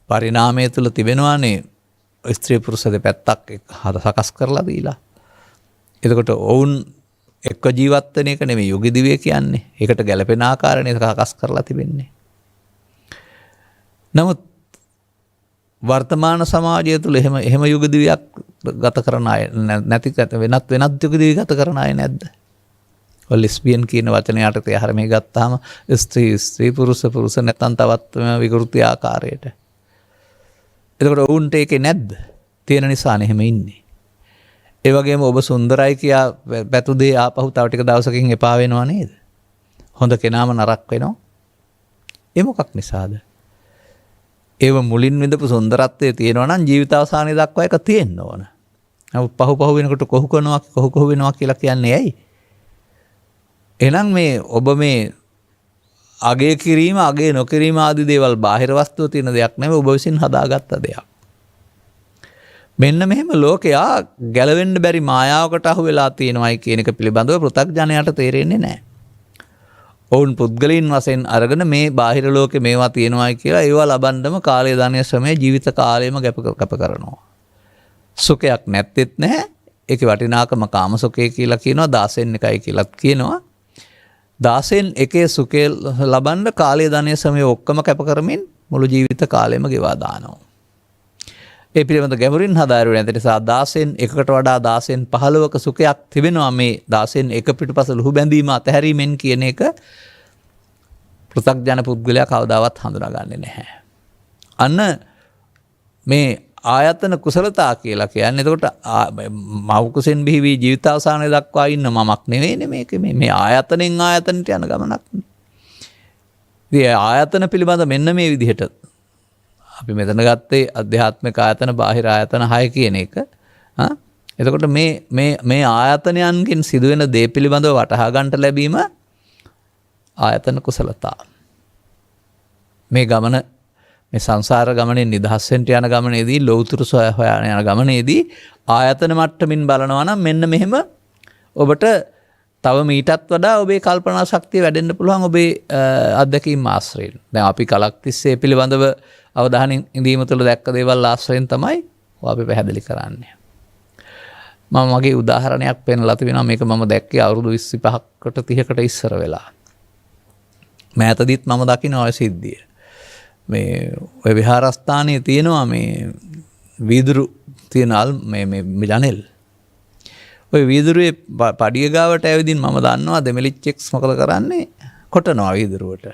පරිණාමය තුළ තිබෙනවානේ ස්ත්‍රී පුරුෂ දෙපැත්තක් සකස් කරලා දීලා. එතකොට ඔවුන් එක්ක ජීවත් වෙන එක නෙමෙයි යුග දිවිය කියන්නේ. ඒකට ගැළපෙන ආකාරනේ සකස් කරලා තිබෙන්නේ. නමුත් වර්තමාන සමාජය තුළ එහෙම යුග දිවියක් ගත කරන අය නැති වෙනත් යුග දිවි ගත කරන අය නැද්ද? ඔය ලෙස්බියන් කියන වචනය යටතේ අර මේ ගත්තාම ස්ත්‍රී පුරුෂ නැත්නම් තවත් විකෘති ආකාරයට. එතකොට ඔවුන්ට ඒකේ නැද්ද? තියෙන නිසානේ එහෙම ඉන්නේ. ඒ වගේම ඔබ සුන්දරයි කියා පැතු දේ ආපහු තව ටික දවසකින් එපා වෙනව නේද? හොඳ කෙනාම නරක වෙනවා. ඒ මොකක් නිසාද? ඒව මුලින් විඳපු සුන්දරත්වයේ තියෙනවා නම් ජීවිත අවසානයේ දක්වා ඒක තියෙන්න ඕන. නමුත් පහු වෙනකොට කොහු වෙනවා කියලා කියන්නේ ඇයි? එහෙනම් මේ ඔබ මේ අගය කිරීම අගය නොකිරීම ආදී දේවල් බාහිර වස්තුව තියෙන දෙයක් නෙමෙයි, ඔබ විසින් හදාගත්ත දෙයක්. මෙන්න මෙහෙම ලෝකයා ගැලවෙන්න බැරි මායාවකට අහු වෙලා තියෙනවායි කියන එක පිළිබඳව පෘථග්ජනයාට තේරෙන්නේ නැහැ. ඔවුන් පුද්ගලයන් වශයෙන් අරගෙන මේ බාහිර ලෝකේ මේවා තියෙනවායි කියලා ඒවා ලබන්නම කාලය ධනය ශ්‍රමය ජීවිත කාලයම කැප කරනවා. සුඛයක් නැත්තේත් නැහැ. ඒකේ වටිනාකම කාම සුඛය කියලා කියනවා, 16න් එකයි කියලා කියනවා. 16න් එකේ සුඛය ලබන්න කාලය ධනය ශ්‍රමය ඔක්කොම කැප කරමින් මුළු ජීවිත කාලයම ගෙවා දානවා. ඒ පිළිබඳ ගැඹුරින් හදාරුව නැති නිසා 16න් එකකට වඩා 16න් 15ක සුඛයක් තිබෙනවා. මේ 16න් එක පිටුපස ලුහු බැඳීම අතහැරීමෙන් කියන එක පෘථග්ජන පුද්ගලයා කවදාවත් හඳුනාගන්නේ නැහැ. අන්න මේ ආයතන කුසලතා කියලා කියන්නේ එතකොට මව්කුසෙන් බිහි වී ජීවිතාවසානය දක්වා ඉන්න මමක් නෙවෙයිනේ මේක මේ ආයතනෙන් ආයතනට යන ගමනක්. ඉතින් ආයතන පිළිබඳ මෙන්න මේ විදිහට අපි මෙතන ගත්තේ අධ්‍යාත්මික ආයතන බාහිර ආයතන 6 කියන එක. එතකොට මේ ආයතනයන්ගෙන් සිදුවෙන දේ පිළිබඳව වටහා ගන්නට ලැබීම ආයතන කුසලතා. මේ ගමන මේ සංසාර ගමනේ නිදහස් වෙන්න යන ගමනේදී ලෞතුරු සොයන යන ගමනේදී ආයතන මට්ටමින් බලනවා නම් මෙන්න මෙහෙම ඔබට තව මීටත් වඩා ඔබේ කල්පනා ශක්තිය වැඩෙන්න පුළුවන් ඔබේ අත්දැකීම් ආශ්‍රයෙන්. දැන් අපි කලක් තිස්සේ පිළිබඳව අවධානයෙන් ඉඳීම තුළ දැක්ක දේවල් ආශ්‍රයෙන් තමයි අපි පැහැදිලි කරන්නේ. මම මගේ උදාහරණයක් පෙන්නලා තිබෙනවා මේක මම දැක්කේ අවුරුදු 25කට 30කට ඉස්සර වෙලා. මෑතදීත් මම දකින්න ඔය සිද්ධිය. මේ ඔය විහාරස්ථානයේ තියෙනවා මේ වීදුරු තියෙන මේ ජනෙල්. ඔය වීදුරුවේ පඩිය ගාවට ඇවිදින් මම දන්නවා දෙමලිච්චෙක්ස් මොකද කරන්නේ කොටනවා වීදුරුවට.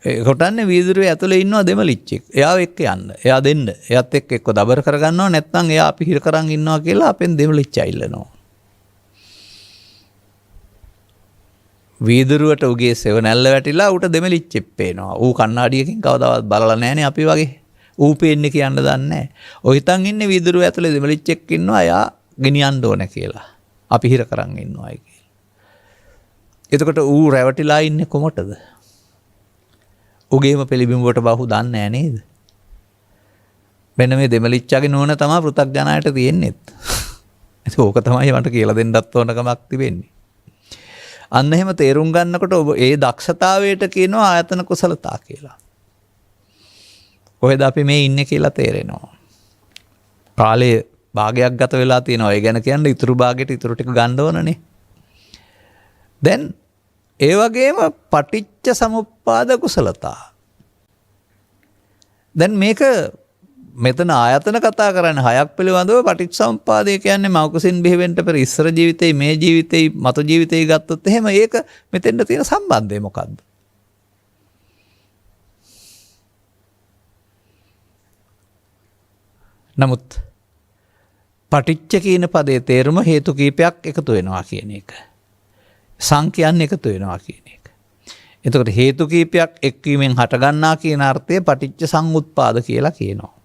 ඒ කොටන්නේ වීදුරුවේ ඇතුලේ ඉන්නවා දෙමලිච්චෙක්. එයාව එක්ක යන්න. එයා දෙන්න. එයාත් එක්ක එක්ක දබර කරගන්නවා නැත්නම් එයා අපි හිර කරන් ඉන්නවා කියලා අපෙන් දෙමලිච්ච අයිල්ලනවා. වීදුරුවට උගේ සෙවණැල්ල වැටිලා ඌට දෙමලිච්චෙක් පේනවා. ඌ කණ්ණාඩියකින් කවදාවත් බලලා නැහනේ අපි වගේ. ඌ පේන්නේ කියන්න දන්නේ නැහැ. ඔය හිතන් ඉන්නේ වීදුරුව ඇතුලේ දෙමලිච්චෙක් ඉන්නවා. එයා ගෙනියන්න ඕන කියලා. අපි හිර කරන් ඉන්නවායි කියලා. එතකොට ඌ රැවටිලා ඉන්නේ කොමටද? උගේම පිළිබිඹුවට බහු දන්නේ නැහැ නේද? මෙන්න මේ දෙමලිච්චාගේ නෝන තමයි පෘථග්ජනයට තියෙන්නේත්. ඒක ඕක තමයි මට කියලා දෙන්නත් ඕන කමක් තිබෙන්නේ. අන්න එහෙම තේරුම් ගන්නකොට ඔබ ඒ දක්ෂතාවයට කියනවා ආයතන කුසලතා කියලා. කොහෙද අපි මේ ඉන්නේ කියලා තේරෙනවා. කාලයේ භාගයක් ගත වෙලා තියෙනවා. ඒ ගැන කියන්නේ ඉතුරු භාගයට ඉතුරු ටික ගන්න ඕනනේ. දැන් ඒ වගේම පටිච්ච සමුප්පාද කුසලතා. දැන් මේක මෙතන ආයතන කතා කරන්නේ හයක් පිළිබඳව පටිච්චසමුප්පාදය කියන්නේ මෞකසින් බිහිවෙන්න පෙර ඉස්සර ජීවිතේ මේ ජීවිතේ මත ජීවිතේ ගත්තොත් එහෙම ඒක මෙතෙන්ට තියෙන සම්බන්ධය මොකද්ද? නමුත් පටිච්ච කියන පදයේ තේරුම හේතු කීපයක් එකතු වෙනවා කියන එක. සංඛ්‍යයන් එකතු වෙනවා කියන එක. එතකොට හේතු කීපයක් එක්වීමෙන් හටගන්නා කියන අර්ථය පටිච්ච සමුප්පාද කියලා කියනවා.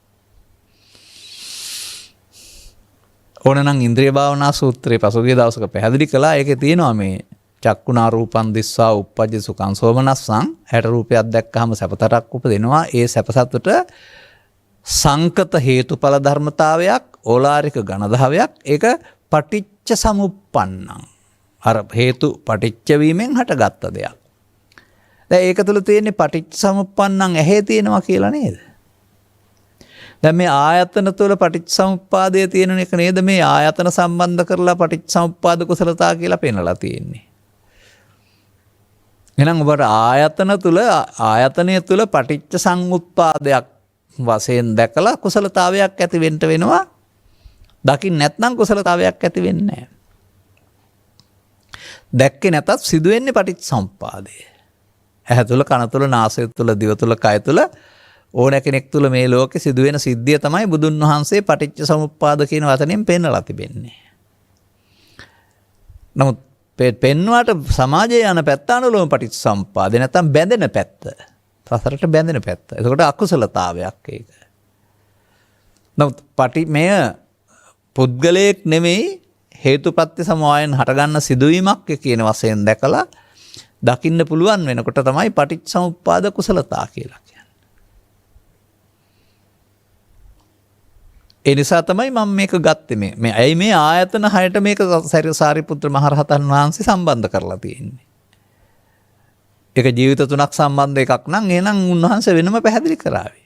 ඕනනම් ඉන්ද්‍රිය භාවනා සූත්‍රයේ පසුගිය දවසක පැහැදිලි කළා. ඒකේ තියෙනවා මේ චක්කුණා රූපං දිස්සා uppajja සුඛං සෝමනස්සං. හැට රූපයක් දැක්කහම සැපතරක් උපදිනවා. ඒ සැපසතුට සංකත හේතුඵල ධර්මතාවයක් ඕලාරික ඝනධාවයක් ඒක පටිච්ච සමුප්පන්නං. අර හේතු පටිච්ච වීමෙන් හටගත්ත දෙයක්. දැන් ඒක තුළ තියෙන්නේ පටිච්ච සමුප්පන්නං ඇහි තියෙනවා කියලා නේද? දැන් මේ ආයතන තුළ පටිච්චසමුප්පාදය තියෙන එක නේද මේ ආයතන සම්බන්ධ කරලා පටිච්චසමුප්පාද කුසලතා කියලා පෙන්නලා තියෙන්නේ. එහෙනම් ඔබට ආයතනය තුළ පටිච්චසමුප්පාදයක් වශයෙන් දැකලා කුසලතාවයක් ඇති වෙන්න වෙනවා. දකින්න නැත්නම් කුසලතාවයක් ඇති වෙන්නේ නැහැ. දැක්කේ නැතත් සිදු වෙන්නේ පටිච්චසමුප්පාදය. ඇහැ තුළ කන තුළ නාසය තුළ දිව තුළ කය තුළ ඕන කෙනෙක් තුළ මේ ලෝකෙ සිදුවෙන සිද්ධිය තමයි බුදුන් වහන්සේ පටිච්ච සමුප්පාද කියන වචනයෙන් පෙන්නලා තිබෙන්නේ. නමුත් පෙන්වාට සමාජයේ යන පැත්ත අනුලෝම පටිච්ච සමුප්පාදේ නැත්නම් බැඳෙන පැත්ත. සසරට බැඳෙන පැත්ත. එතකොට අකුසලතාවයක් ඒක. නමුත් මෙය පුද්ගලයෙක් නෙමෙයි හේතුප්‍රත්‍ය සමவாயෙන් හටගන්න සිදුවීමක් කියන වශයෙන් දැකලා දකින්න පුළුවන් වෙනකොට තමයි පටිච්ච සමුප්පාද කුසලතා කියලා. ඒ නිසා තමයි මම මේක ගත්තේ මේ ඇයි මේ ආයතන 6ට මේක සාරිපුත්‍ර මහරහතන් වහන්සේ සම්බන්ධ කරලා තියෙන්නේ. ඒක ජීවිත තුනක් සම්බන්ධ එකක් නම් එහෙනම් උන්වහන්සේ වෙනම පැහැදිලි කරાવી.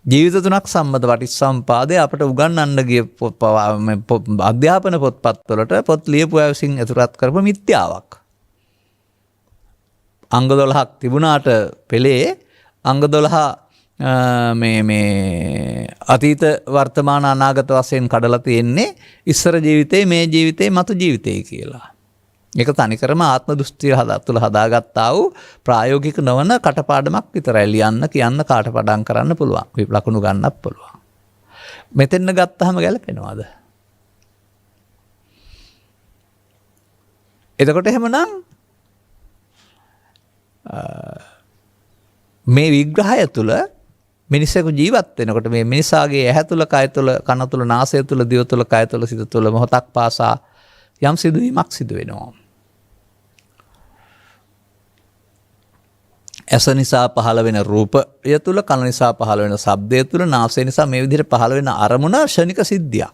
ජීවිත තුනක් සම්බන්ධ පටිච්චසමුපාදය අපට උගන්වන්න ගිය අධ්‍යාපන පොත්පත්වලට පොත් ලියපු අය විසින් ඇතුළත් කරපු මිත්‍යාවක්. අංග 12ක් තිබුණාට පෙළේ අංග 12 මේ අතීත වර්තමාන අනාගත වශයෙන් කඩලා තියෙන්නේ ඉස්සර ජීවිතේ මේ ජීවිතේ මතු ජීවිතේ කියලා. ඒක තනිකරම ආත්ම දෘෂ්ටිය තුළ හදාගත්තා වූ ප්‍රායෝගික නොවන කටපාඩමක් විතරයි. ලියන්න කියන්න කාටපඩම් කරන්න පුළුවන්. ලකුණු ගන්නත් පුළුවන්. මෙතෙන්න ගත්තාම ගැලපෙනවද? එතකොට එහෙමනම් මේ විග්‍රහය තුළ මිනිසෙකු ජීවත් වෙනකොට මේ මිනිසාගේ ඇහැ තුළ, කය තුළ, කන තුළ, නාසය තුළ, දිව තුළ, කය තුළ, සිත තුළ මොහොතක් පාසා යම් සිදුවීමක් සිදු වෙනවා. ඇස නිසා පහළ වෙන රූපය තුළ, කන නිසා පහළ වෙන ශබ්දය තුළ, නාසය නිසා මේ විදිහට පහළ වෙන අරමුණ ක්ෂණික සිද්ධියක්.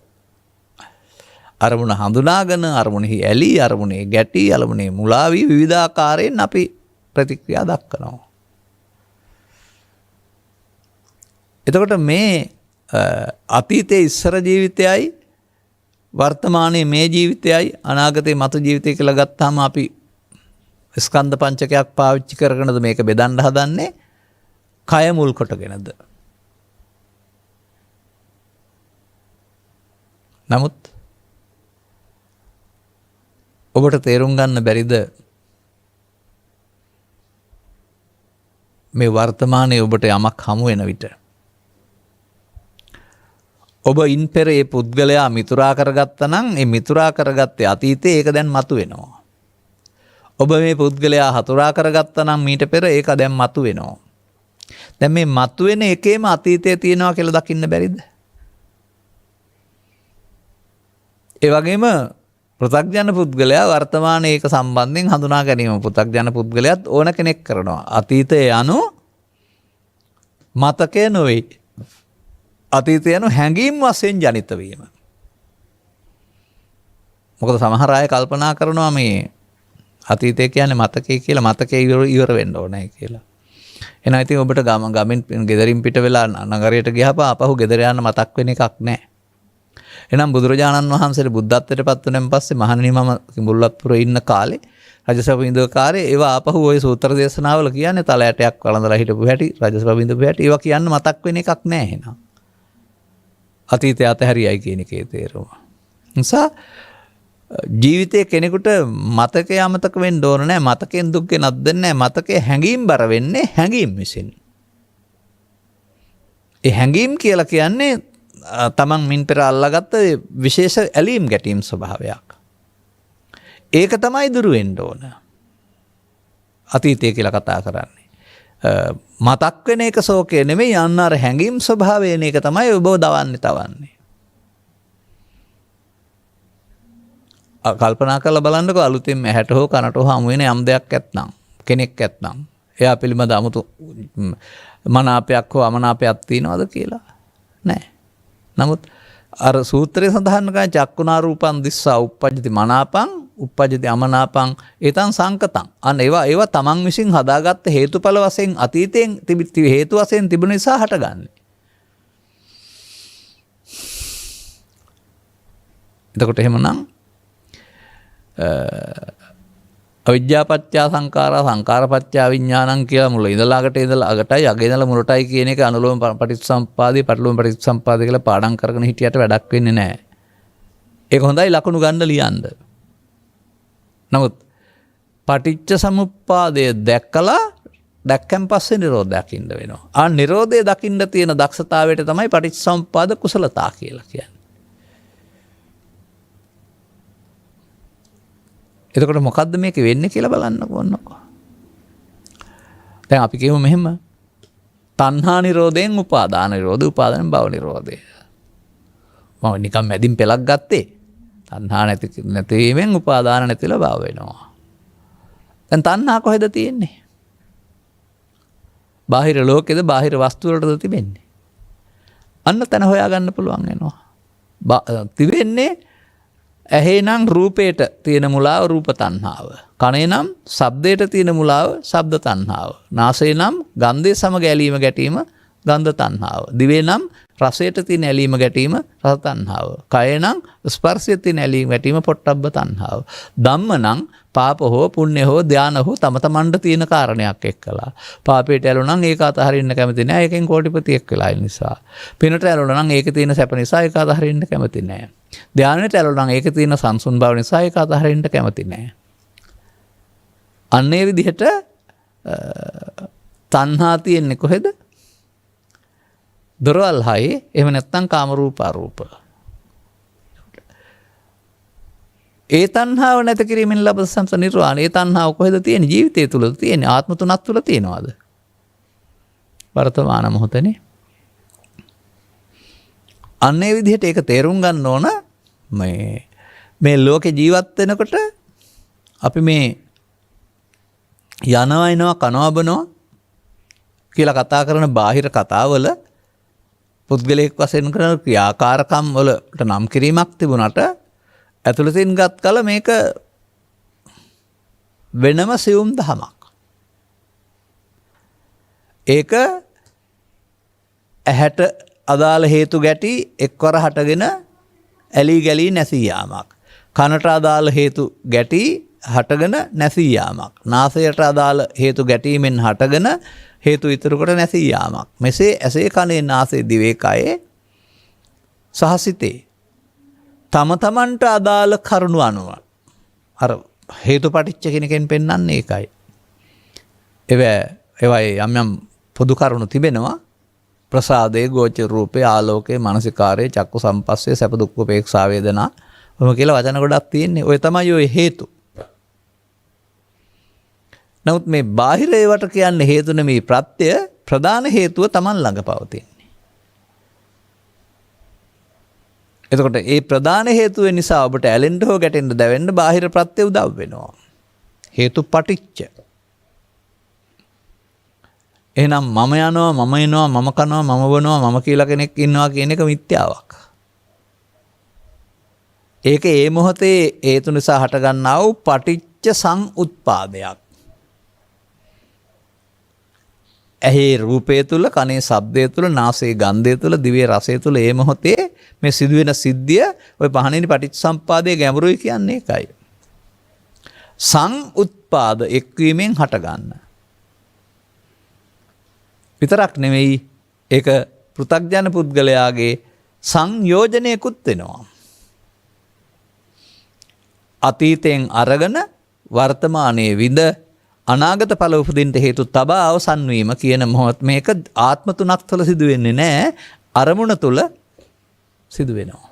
අරමුණ හඳුනාගෙන, අරමුණෙහි ඇලී, අරමුණේ ගැටී, අරමුණේ මුලා වී විවිධාකාරයෙන් අපි ප්‍රතික්‍රියා දක්වනවා. එතකොට මේ අතීතයේ ඉස්සර ජීවිතයයි වර්තමානයේ මේ ජීවිතයයි අනාගතයේ මතු ජීවිතය කියලා ගත්තාම අපි ස්කන්ධ පංචකයක් පාවිච්චි කරගෙනද මේක බෙදන්න හදන්නේ? කය මුල් කොටගෙනද? නමුත් ඔබට තේරුම් ගන්න බැරිද මේ වර්තමානයේ ඔබට යමක් හමු වෙන විට ඔබ ඉන් පෙර ඒ පුද්ගලයා මිතුරා කරගත්තා නම් ඒ මිතුරා කරගත්තේ අතීතයේ ඒක දැන් මතුවෙනවා. ඔබ මේ පුද්ගලයා හතුරා කරගත්තා නම් මීට පෙර ඒක දැන් මතුවෙනවා. දැන් මේ මතුවෙන එකේම අතීතයේ තියෙනවා කියලා දකින්න බැරිද? ඒ වගේම පෘථග්ජන පුද්ගලයා වර්තමානයේ ඒක සම්බන්ධයෙන් හඳුනා ගැනීම පෘථග්ජන පුද්ගලයාත් ඕන කෙනෙක් කරනවා. අතීතයේ anu මතකය නොවේ. අතීතය anu හැඟීම් වශයෙන් ජනිත වීම. මොකද සමහර අය කල්පනා කරනවා මේ අතීතය කියන්නේ මතකය කියලා, මතකය ඉවර වෙන්න ඕනේ කියලා. එහෙනම් ඉතින් ඔබට ගමෙන් ගෙදරින් පිට වෙලා නගරයට ගියාම ආපහු ගෙදර යන්න මතක් වෙන එකක් නැහැ. එහෙනම් බුදුරජාණන් වහන්සේට බුද්ධත්වයට පත් වුණාන් පස්සේ මහණෙනි මම කිඹුල්වත්පුරේ ඉන්න කාලේ රජසභ ඉඳපු කාලේ ඒවා ආපහු ওই සූත්‍ර දේශනාවල කියන්නේ තල ඇටයක් වළඳලා හිටපු හැටි, රජසභ ඉඳපු හැටි ඒවා කියන්න මතක් වෙන එකක් නැහැ එහෙනම්. අතීතය අතහැරියයි කියන එකේ තේරුම. නිසා ජීවිතයේ කෙනෙකුට මතකය අමතක වෙන්න ඕන නැහැ. මතකෙන් දුක් ගෙනත් දෙන්නේ නැහැ. මතකයේ හැඟීම් බර වෙන්නේ හැඟීම් විසින්. ඒ හැඟීම් කියලා කියන්නේ තමන් මින් පෙර අල්ලාගත්ත විශේෂ ඇලීම් ගැටීම් ස්වභාවයක්. ඒක තමයි දුරු වෙන්න ඕන. අතීතය කියලා කතා කරන්නේ. මතක් වෙන එක ශෝකය නෙමෙයි, යන්න අර හැඟීම් ස්වභාවය එන එක තමයි ඔබ දවන්නේ තවන්නේ. කල්පනා කරලා බලන්නකෝ අලුතින් ඇහැට හෝ කනට හෝ හමු වෙන යම් දෙයක් ඇත්නම්, කෙනෙක් ඇත්නම්, එයා පිළිබඳ 아무තු මනාපයක් හෝ අමනාපයක් තියනවද කියලා? නැහැ. නමුත් අර සූත්‍රයේ සඳහන් කරන චක්කුණා රූපං දිස්සා uppajjati මනාපං uppajjati අමනාපං ඒතං සංකතං. අන්න ඒවා තමන් විසින් හදාගත්ත හේතුඵල වශයෙන් අතීතයෙන් හේතු වශයෙන් තිබුණ නිසා හටගන්නේ. එතකොට එහෙමනම් අවිද්‍යාපච්චා සංඛාරා සංඛාරපච්චා විඥානං කියලා මුල ඉඳලා අගට ඉඳලා අගටයි අග ඉඳලා මුලටයි කියන එක අනුලෝම පටිච්චසම්පාදේ පටලෝම පටිච්චසම්පාදේ කියලා පාඩම් කරගෙන හිටියට වැඩක් වෙන්නේ නැහැ. ඒක හොඳයි ලකුණු ගන්න ලියන්න. නමුත් පටිච්චසමුප්පාදය දැක්කන් පස්සේ නිරෝධය දකින්න වෙනවා. ආ නිරෝධය දකින්න තියෙන දක්ෂතාවයට තමයි පටිච්චසමුප්පාද කුසලතා කියලා කියන්නේ. එතකොට මොකද්ද මේක වෙන්නේ කියලා බලන්නකෝ ඔන්නකෝ. දැන් අපි කියමු මෙහෙම. තණ්හා නිරෝධයෙන් උපාදාන නිරෝධ, උපාදාන භව නිරෝධය. මම නිකන් මැදින් පෙලක් ගත්තේ. තණ්හා නැතිවීමෙන් උපාදාන නැතිලා භව වෙනවා. දැන් තණ්හා කොහෙද තියෙන්නේ? බාහිර ලෝකෙද බාහිර වස්තු වලටද තිබෙන්නේ? අන්න තැන හොයාගන්න පුළුවන් වෙනවා. තිබෙන්නේ ඇහේ නම් රූපයට තියෙන මුලාව රූප තණ්හාව. කනේ නම් ශබ්දයට තියෙන මුලාව ශබ්ද තණ්හාව. නාසයේ නම් ගන්ධය සමග ඇලීම ගැටීම ගන්ධ තණ්හාව. දිවේ නම් රසයට තියෙන ඇලීම ගැටීම රස තණ්හාව. කයේ නම් ස්පර්ශයට තියෙන ඇලීම ගැටීම පොට්ටබ්බ තණ්හාව. ධම්ම නම් පාප හෝ පුණ්‍ය හෝ ධාන හෝ තම තමන්ට තියෙන කාරණයක් එක්කලා. පාපයට ඇලුනනම් ඒක අතහරින්න කැමති නෑ. ඒකෙන් කෝටිපතියෙක් වෙලා ඉන්න නිසා. පිනට ඇලුනනම් ඒක තියෙන සැප නිසා ඒක අතහරින්න කැමති නෑ. ධානයට ඇලුනනම් ඒක තියෙන සංසුන් බව නිසා ඒක අතහරින්න කැමති නෑ. අන්නේ විදිහට තණ්හා තියෙන්නේ කොහෙද? දොරවල් හයේ එහෙම නැත්නම් කාම රූප අරූප. ඒ තණ්හාව නැති කිරීමෙන් ලබන සම්ස නිර්වාණය. ඒ තණ්හාව කොහෙද තියෙන්නේ? ජීවිතය තුලද තියෙන්නේ? ආත්ම තුනක් තුල තියෙනවද? වර්තමාන මොහොතනේ. අන්නේ විදිහට ඒක තේරුම් ගන්න ඕන. මේ ලෝකේ ජීවත් වෙනකොට අපි මේ යනවා එනවා කනවා බනවා කියලා කතා කරන බාහිර කතාවල පුද්ගලයෙක් වශයෙන් කරන ක්‍රියාකාරකම් වලට නම් කිරීමක් තිබුණාට ඇතුළතින් ගත් කල මේක වෙනම සියුම් දහමක්. ඒක ඇහැට අදාළ හේතු ගැටි එක්වර හටගෙන ඇලී ගැලී නැසී යාමක්. කනට අදාළ හේතු ගැටි හටගෙන නැසී යාමක්. නාසයට අදාළ හේතු ගැටීමෙන් හටගෙන හේතු ඉතුරු කොට නැසී යාමක්. මෙසේ ඇසේ කනේ නාසයේ දිවේ කයේ සහ සිතේ තම තමන්ට අදාළ කරුණු අනුව අර හේතුපටිච්ච කෙනකින් පෙන්වන්නේ ඒකයි. ඒවයි යම් යම් පොදු කරුණු තිබෙනවා. ප්‍රසාදේ, ගෝචර රූපේ, ආලෝකේ, මානසිකාරේ, චක්කු සම්පස්සේ, සැප දුක්ඛ උපේක්ෂා වේදනා ඔහොම කියලා වචන ගොඩක් තියෙන්නේ. ඔය තමයි ඔය හේතු. නමුත් මේ බාහිර ඒවට කියන්නේ හේතු නෙමෙයි ප්‍රත්‍ය. ප්‍රධාන හේතුව Taman ළඟ පවතින්නේ. එතකොට ඒ ප්‍රධාන හේතුව නිසා ඔබට ඇලෙන්න හෝ ගැටෙන්න දැවෙන්න බාහිර ප්‍රත්‍ය උදව් වෙනවා. හේතු පටිච්ච. එහෙනම් මම යනවා, මම එනවා, මම කනවා, මම බොනවා, මම කියලා කෙනෙක් ඉන්නවා කියන එක මිත්‍යාවක්. ඒක ඒ මොහොතේ හේතු නිසා හටගන්නා වූ පටිච්ච සමුප්පාදයක්. ඇහි රූපය තුල, කනේ ශබ්දය තුල, නාසයේ ගන්ධය තුල, දිවේ රසය තුල ඒ මොහොතේ මේ සිදුවෙන සිද්ධිය ඔය පහණෙනි පටිච්චසමුප්පාදයේ ගැඹුරුයි කියන්නේ ඒකයි. සමුප්පාද එක්වීමෙන් හටගන්න. විතරක් නෙවෙයි ඒක පෘථග්ජන පුද්ගලයාගේ සංයෝජනයකුත් වෙනවා. අතීතයෙන් අරගෙන වර්තමානයේ විඳ අනාගත ඵල උපදින්න හේතු තබා අවසන් වීම කියන මොහොත මේක ආත්ම තුනක් තුළ සිදු වෙන්නේ නැහැ, අරමුණ තුළ සිදු වෙනවා.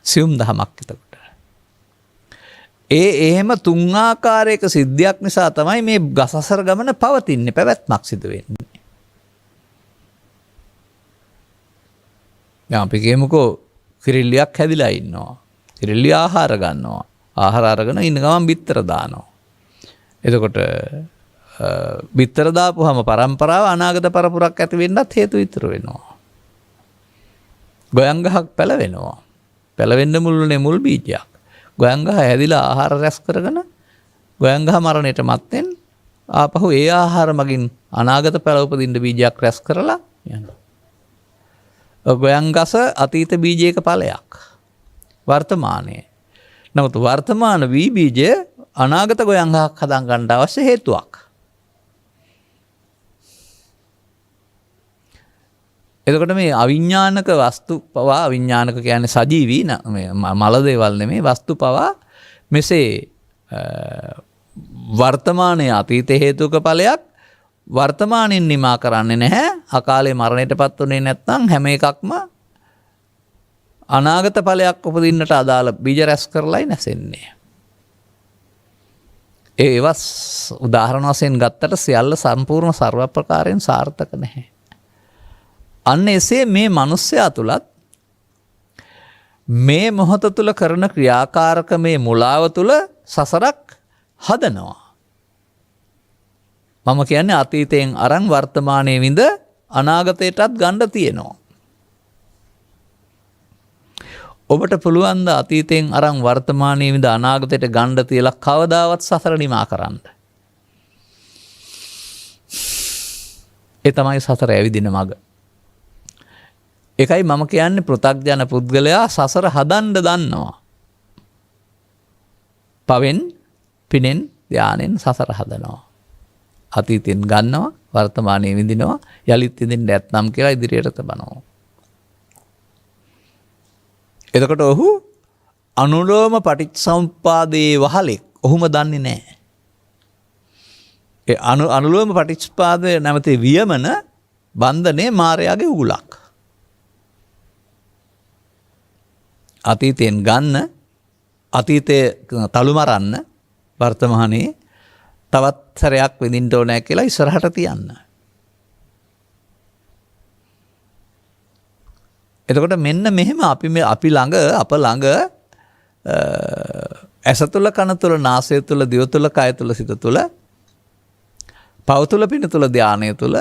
සියුම් දහමක් එතකොට. එහෙම තුන් ආකාරයක සිද්ධියක් නිසා තමයි මේ ගසසර ගමන පවතින්නේ, පැවැත්මක් සිදු වෙන්නේ. දැන් අපි කියමුකෝ කිරිල්ලියක් හැදිලා ඉන්නවා. කිරිල්ලිය ආහාර ගන්නවා. ආහාර අරගෙන ඉන්න ගමන් බිත්තර දානවා. එතකොට බිත්තර දාපුවම පරම්පරාව අනාගත පරපුරක් ඇති වෙන්නත් හේතු ඉතුරු වෙනවා. ගොයන් ගහක් පැලවෙනවා. පැලවෙන්න මුල්ුනේ මුල් බීජයක්. ගොයන් ගහ හැදිලා ආහාර රැස් කරගෙන ගොයන් ගහ මරණයට මත්තෙන් ආපහු ඒ ආහාර මගින් අනාගත පැල උපදින්න බීජයක් රැස් කරලා යනවා. ගොයන් ගස අතීත බීජයක ඵලයක්. වර්තමානයේ. නමුත් වර්තමාන වී බීජය අනාගත ගොයන් ගහක් හදා ගන්න අවශ්‍ය හේතුවක්. එතකොට මේ අවිඥානික වස්තු පවා, අවිඥානික කියන්නේ සජීවී මල දේවල් නෙමේ, වස්තු පවා මෙසේ වර්තමානයේ අතීත හේතුක ඵලයක් වර්තමානින් නිමා කරන්නේ නැහැ. අකාලේ මරණයටපත් උනේ නැත්නම් හැම එකක්ම අනාගත ඵලයක් උපදින්නට අදාළ බීජ රැස් කරලායි නැසෙන්නේ. ඒවස් උදාහරණ වශයෙන් ගත්තට සියල්ල සම්පූර්ණ සර්ව ප්‍රකාරයෙන් සාර්ථක නැහැ. අන්න එසේ මේ මිනිස්යා තුලත් මේ මොහොත තුල කරන ක්‍රියාකාරක මේ මුලාව තුල සසරක් හදනවා. මම කියන්නේ අතීතයෙන් අරන් වර්තමානයේ විඳ අනාගතයටත් ගන්න තියෙනවා. ඔබට පුළුවන් ද අතීතයෙන් අරන් වර්තමානයේ විඳ අනාගතයට ගන්න තියලා කවදාවත් සසර නිමා කරන්න? ඒ තමයි සසර ඇවිදින මඟ. ඒකයි මම කියන්නේ පෘථග්ජන පුද්ගලයා සසර හදන්න දන්නවා. පවෙන්, පිනෙන්, ධානයෙන් සසර හදනවා. අතීතයෙන් ගන්නවා, වර්තමානයේ විඳිනවා, යලිත් විඳින්න නැත්නම් කියලා ඉදිරියට තබනවා. එතකොට ඔහු අනුලෝම පටිච්චසමුප්පාදයේ වහලෙක් ඔහුම දන්නේ නැහැ. ඒ අනුලෝම පටිච්චසමුප්පාද නැමැති වියමන බන්ධනේ මායාවේ උගුලක්. අතීතයෙන් ගන්න අතීතයේ තලු මරන්න වර්තමානයේ තවත් සැරයක් විඳින්න ඕනේ කියලා ඉස්සරහට තියන්න. එතකොට මෙන්න මෙහෙම අපි ළඟ අප ළඟ ඇස තුළ කන තුළ නාසය තුළ දිව තුළ කය තුළ සිත තුළ පව තුළ පින තුළ ධානය තුළ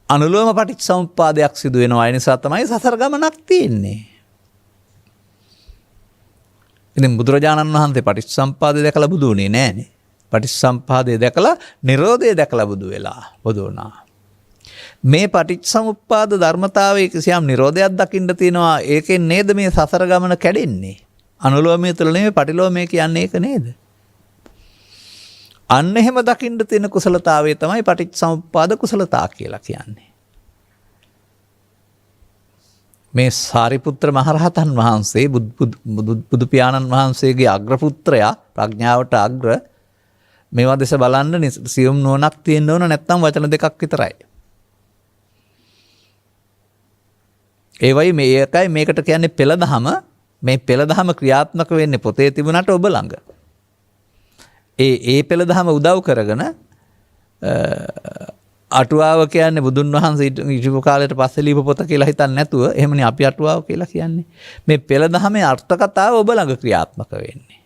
අනුලෝම පටිච්චසමුප්පාදයක් සිදු වෙනවා. ඒ නිසා තමයි සසර ගමනක් තියෙන්නේ. ඉතින් බුදුරජාණන් වහන්සේ පටිච්චසමුප්පාදය දැකලා බුදු වුණේ නෑනේ. පටිච්චසමුප්පාදය දැකලා නිරෝධය දැකලා බුදු වුණා. මේ පටිච්චසමුප්පාද ධර්මතාවයේ කිසියම් නිරෝධයක් දකින්න තියෙනවා. ඒකෙන් නේද මේ සසර ගමන කැඩෙන්නේ. අනුලෝමයේ තුල නෙමෙයි පටිලෝමයේ කියන්නේ ඒක නේද? අන්න එහෙම දකින්න තියෙන කුසලතාවය තමයි පටිච්චසමුප්පාද කුසලතා කියලා කියන්නේ. මේ සාරිපුත්‍ර මහරහතන් වහන්සේ බුදු පියාණන් වහන්සේගේ අග්‍රපුත්‍රයා ප්‍රඥාවට අග්‍ර මේවා දෙස බලන්න සියුම් නුවණක් තියෙන්න ඕන නැත්නම් වචන දෙකක් විතරයි. ඒවයි මේකයි මේකට කියන්නේ පෙළදහම. මේ පෙළදහම ක්‍රියාත්මක වෙන්නේ පොතේ තිබුණාට ඔබ ළඟ. ඒ පෙළදහම උදව් කරගෙන අටුවාව කියන්නේ බුදුන් වහන්සේ ඉතිපු කාලයට පස්සේ ලියපු පොත කියලා හිතන්නේ නැතුව එහෙමනේ අපි අටුවාව කියලා කියන්නේ. මේ පෙළදහමේ අර්ථ කතාව ඔබ ළඟ ක්‍රියාත්මක වෙන්නේ.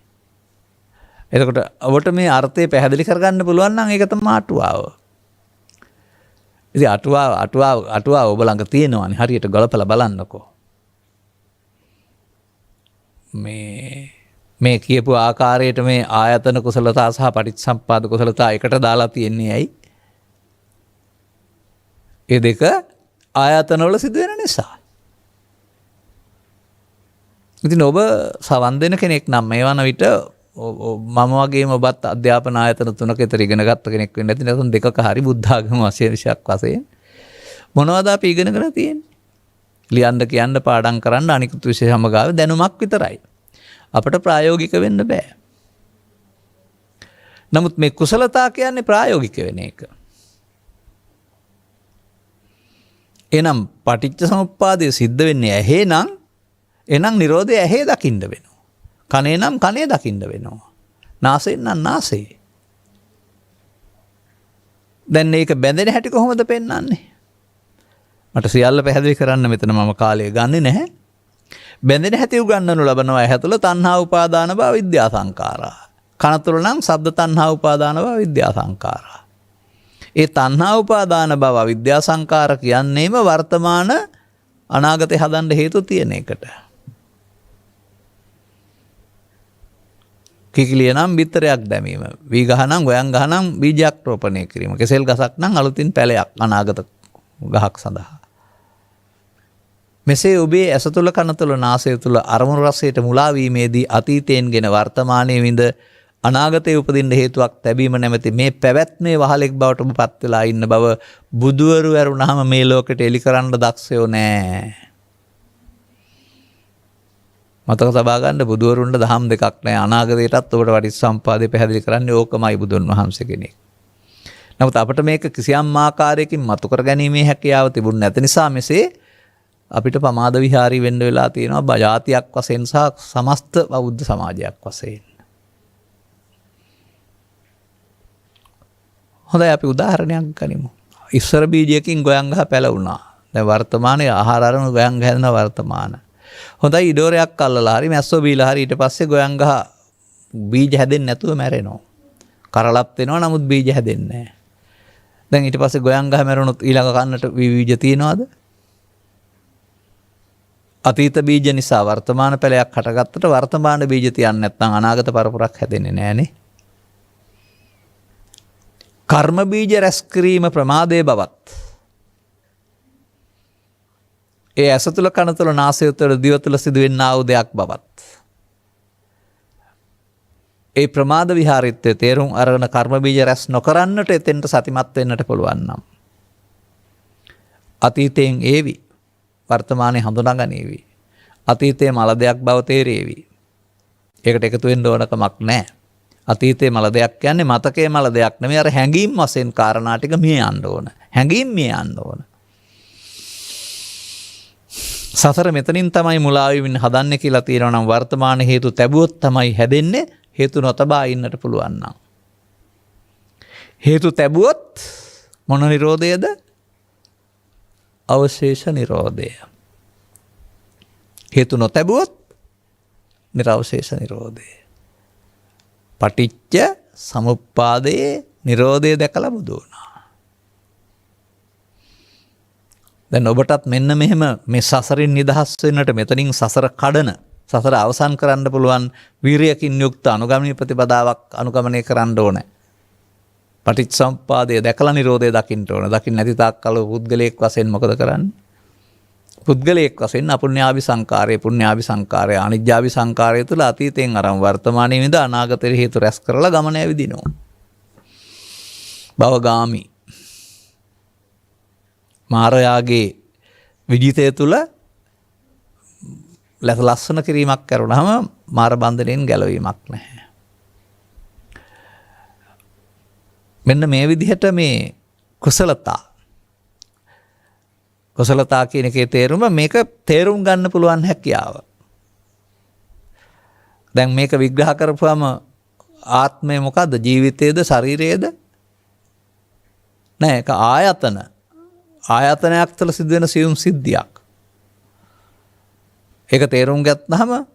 එතකොට ඔබට මේ අර්ථය පැහැදිලි කරගන්න පුළුවන් නම් ඒක තමයි අටුවාව. ඉතින් අටුවාව ඔබ ළඟ තියෙනවානේ හරියට ගලපලා බලන්නකෝ. මේ කියපු ආකාරයට මේ ආයතන කුසලතා සහ පටිච්චසමුප්පාද කුසලතා එකට දාලා තියෙන්නේ ඇයි? ඒ දෙක ආයතනවල සිදුවෙන නිසා. ඉතින් ඔබ සවන් දෙන කෙනෙක් නම් මේ වන විට මම වගේම ඔබත් අධ්‍යාපන ආයතන 3ක විතර ඉගෙන ගත්ත කෙනෙක් වෙන්න ඇති. නැත්නම් දෙකක හරි බුද්ධ ආගම වශයෙන් වශයෙන් මොනවද අපි ඉගෙනගෙන තියෙන්නේ? ලියන්න කියන්න පාඩම් කරන්න අනිකුත් විෂය සමගාව දැනුමක් විතරයි. අපට ප්‍රායෝගික වෙන්න බෑ. නමුත් මේ කුසලතා කියන්නේ ප්‍රායෝගික වෙන එක. එනම් පටිච්චසමුප්පාදය සිද්ධ වෙන්නේ ඇහි නම් එනම් නිරෝධය ඇහි දකින්න වෙනවා. කනේ නම් කනේ දකින්න වෙනවා. නාසයෙන් නම් නාසයේ. දැන් මේක බැඳෙන හැටි කොහොමද පෙන්වන්නේ? මට සියල්ල පැහැදිලි කරන්න මෙතන මම කාලය ගන්නෙ නැහැ. බැඳෙන හැටි උගන්වනු ලබනවා ඇහැ තුළ තණ්හා උපාදාන බව විද්‍යා සංඛාරා. කන තුළ නම් ශබ්ද තණ්හා උපාදාන බව විද්‍යා සංඛාරා. ඒ තණ්හා උපාදාන බව විද්‍යා සංඛාර කියන්නේම වර්තමාන අනාගතේ හදන්න හේතු තියෙන එකට. කිකිලිය නම් බිත්තරයක් දැමීම. වී ගහ නම් ගොයන් ගහ නම් බීජයක් රෝපණය කිරීම. කෙසෙල් ගසක් නම් අලුතින් පැලයක් අනාගත ගහක් සඳහා. මෙසේ ඔබේ ඇස තුළ කන තුළ නාසය තුළ අරමුණු රසයට මුලා වීමේදී අතීතයෙන් ගෙන වර්තමානයේ විඳ අනාගතයේ උපදින්න හේතුවක් තැබීම නැමැති මේ පැවැත්මේ වහලෙක් බවට ඔබපත් වෙලා ඉන්න බව බුදුවරු ඇරුණාම මේ ලෝකෙට එලි කරන්න දක්ෂයෝ නෑ. මතක තබා ගන්න බුදුවරුන්ට දහම් දෙකක් නෑ. අනාගතයටත් ඔබට පටිච්චසමුප්පාදේ පැහැදිලි කරන්නේ ඕකමයි බුදුන් වහන්සේ කෙනෙක්. නමුත් අපිට මේක කිසියම් ආකාරයකින් මතු කර ගැනීමේ හැකියාව තිබුණ නැති නිසා මෙසේ අපිට පමාද විහාරී වෙන්න වෙලා තියෙනවා ජාතියක් වශයෙන් සහ සමස්ත බෞද්ධ සමාජයක් වශයෙන්. හොඳයි අපි උදාහරණයක් ගනිමු. ඉස්සර බීජයකින් ගොයන් ගහ පැලුණා. දැන් වර්තමානයේ ආහාර අරමුණු ගොයන් ගහ හැදෙන වර්තමාන. හොඳයි ඉඩෝරයක් අල්ලලා හරි මැස්සෝ බීලා හරි ඊට පස්සේ ගොයන් ගහ බීජ හැදෙන්නේ නැතුව මැරෙනවා. කරලත් වෙනවා නමුත් බීජ හැදෙන්නේ නැහැ. දැන් ඊට පස්සේ ගොයන් ගහ මැරුණොත් ඊළඟ කන්නට බීජ තියනවද? අතීත බීජ නිසා වර්තමාන පැලයක් හටගත්තට වර්තමාන බීජ තියන්නේ නැත්නම් අනාගත පරපුරක් හැදෙන්නේ නැහනේ. කර්ම බීජ රැස් කිරීම ප්‍රමාදයේ බවත් ඒ ඇස තුළ කන තුළ නාසය තුළ දිව තුළ සිදුවෙනා වූ දෙයක් බවත් ඒ ප්‍රමාද විහාරීත්වයේ තේරුම් අරගෙන කර්ම බීජ රැස් නොකරන්නට එතෙන්ට සතිමත් වෙන්නට පුළුවන් නම් අතීතයෙන් ඒවි වර්තමානයේ හඳුනාගනීවි. අතීතයේ මල දෙයක් බව තේරේවි. ඒකට එකතු වෙන්න ඕන කමක් නැහැ. අතීතයේ මල දෙයක් කියන්නේ මතකයේ මල දෙයක් නෙමෙයි අර හැඟීම් වශයෙන් කාරණා ටික මිය යන්න ඕන. හැඟීම් මිය යන්න ඕන. සසර මෙතනින් තමයි මුලා වෙමින් හදන්නේ කියලා තියෙනවා නම් වර්තමාන හේතු තැබුවොත් තමයි හැදෙන්නේ. හේතු නොතබා ඉන්නට පුළුවන් නම්. හේතු තැබුවොත් මොන නිරෝධයද? අවශේෂ නිරෝධය. හේතු නොතැබුවොත් නිරවශේෂ නිරෝධය. පටිච්ච සමුප්පාදයේ නිරෝධය දැකලා බුදු වුණා. දැන් ඔබටත් මෙන්න මෙහෙම මේ සසරින් නිදහස් වෙන්නට මෙතනින් සසර කඩන සසර අවසන් කරන්න පුළුවන් වීරියකින් යුක්ත අනුගමනීය ප්‍රතිපදාවක් අනුගමනය කරන්න ඕනේ. පටිච්චසමුප්පාදය දැකලා නිරෝධය දකින්න ඕන. දකින්න නැති තාක් කල පුද්ගලයෙක් වශයෙන් මොකද කරන්නේ? පුද්ගලයෙක් වශයෙන් අපුඤ්ඤාභි සංකාරය, පුඤ්ඤාභි සංකාරය, අනිජ්ජාභි සංකාරය තුළ අතීතයෙන් අරන් වර්තමානයේ විඳ අනාගතේ හේතු රැස් කරලා ගමන ඇවිදිනවා. භවගාමි. මාරයාගේ විජිතය තුළ ලස්සන කිරීමක් කරුණාම මාර බන්ධනයෙන් ගැලවීමක් නැහැ. මෙන්න මේ විදිහට මේ කුසලතා කියන එකේ තේරුම මේක තේරුම් ගන්න පුළුවන් හැකියාව. දැන් මේක විග්‍රහ කරපුවම ආත්මය මොකද්ද? ජීවිතයේද ශරීරයේද? නෑ, ඒක ආයතනයක් තුළ සිදුවෙන සියුම් සිද්ධියක්. ඒක තේරුම් ගත්තාම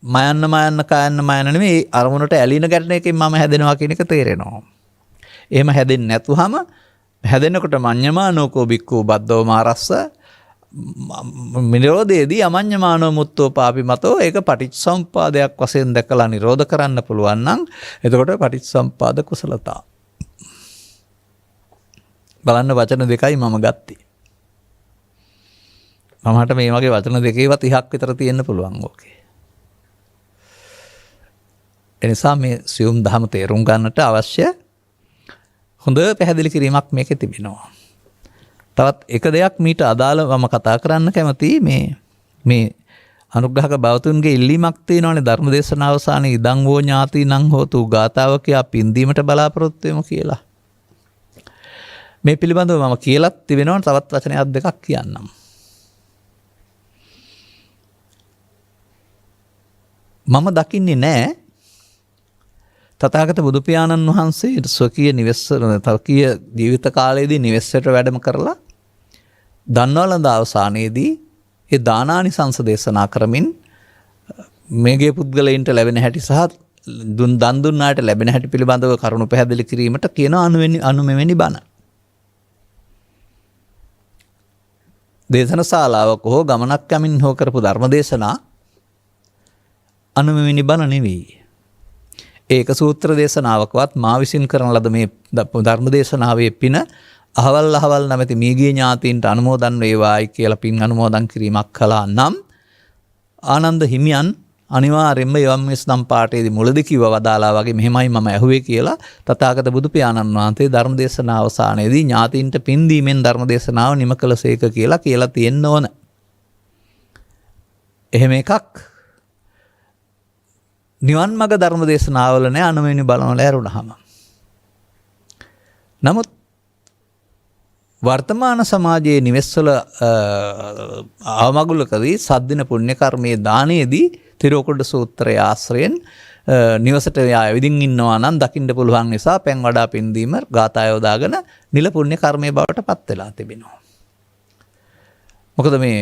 මයන්න කායන්න නෙමෙයි අරමුණට ඇලින ගැටෙන එකෙන් මම හැදෙනවා කියන එක තේරෙනවා. එහෙම හැදෙන්නේ නැතුවම හැදෙනකොට මඤ්ඤමානෝකෝ බික්කෝ බද්දෝ මාරස්ස නිරෝධයේදී අමඤ්ඤමානෝ මුත්තෝ පාපිමතෝ ඒක පටිච්චසමුප්පාදයක් වශයෙන් දැකලා නිරෝධ කරන්න පුළුවන් නම් එතකොට පටිච්චසමුප්පාද කුසලතා. බලන්න වචන දෙකයි මම ගත්තේ. මමහට මේ වගේ වචන දෙකේවත් 30ක් විතර තියෙන්න පුළුවන් ඕකේ. එනිසා මේ සියුම් ධම තේරුම් ගන්නට අවශ්‍ය හොඳ පැහැදිලි කිරීමක් මේකේ තිබෙනවා. තවත් එක දෙයක් මීට අදාළව මම කතා කරන්න කැමතියි මේ අනුග්‍රහක බවතුන්ගේ ඉල්ලීමක් තියෙනවානේ ධර්මදේශනාව අවසානයේ ඉදං වෝ ඥාතිනං හෝතු ගාතාව කියා පින්දීමට බලාපොරොත්තු වෙමු කියලා. මේ පිළිබඳව මම කියලාත් තිබෙනවා තවත් වචනයක් දෙකක් කියන්නම්. මම දකින්නේ නැහැ තථාගත බුදු පියාණන් වහන්සේ ස්වකීය තවකීය ජීවිත කාලයේදී නිවෙස්වට වැඩම කරලා දන්වලඳ අවසානයේදී ඒ දානානිසංස දේශනා කරමින් මේගේ පුද්ගලයන්ට ලැබෙන හැටි සහ දන් දුන්නාට ලැබෙන හැටි පිළිබඳව කරුණු පැහැදිලි කිරීමට කියන අනුමෙවැනි බණ. දේශන ශාලාවක හෝ ගමනක් යමින් හෝ කරපු ධර්ම දේශනා අනුමෙවැනි බණ නෙවෙයි. ඒක සූත්‍ර දේශනාවකවත් මා විසින් කරන ලද මේ ධර්ම දේශනාවේ පින අහවල් නැමැති මීගිය ඥාතීන්ට අනුමෝදන් වේවායි කියලා පින් අනුමෝදන් කිරීමක් කළා නම් ආනන්ද හිමියන් අනිවාර්යෙන්ම යම්ස් නම් පාඨයේදී මුලදී කිව්ව වදාලා වගේ මෙහෙමයි මම ඇහුවේ කියලා තථාගත බුදු පියාණන් වහන්සේ ධර්ම දේශනාව අවසානයේදී ඥාතීන්ට පින් දීමෙන් ධර්ම දේශනාව නිම කළසේක කියලා තියෙන්න ඕන. එහෙම එකක් නිවන් මඟ ධර්ම දේශනාවල නෑ අනුමෙවැනි බලවල ඇරුණාම. නමුත් වර්තමාන සමාජයේ නිවෙස්වල ආමගුලකදී සද්දින පුණ්‍ය කර්මයේ දානයේදී තිරෝකුඩ සූත්‍රය ආශ්‍රයෙන් නිවසට ඇවිදින් ඉන්නවා නම් දකින්න පුළුවන් නිසා පෙන් වඩා පින් දීම ගාථා යොදාගෙන නිල පුණ්‍ය කර්මයේ බවට පත් වෙලා තිබෙනවා. මොකද මේ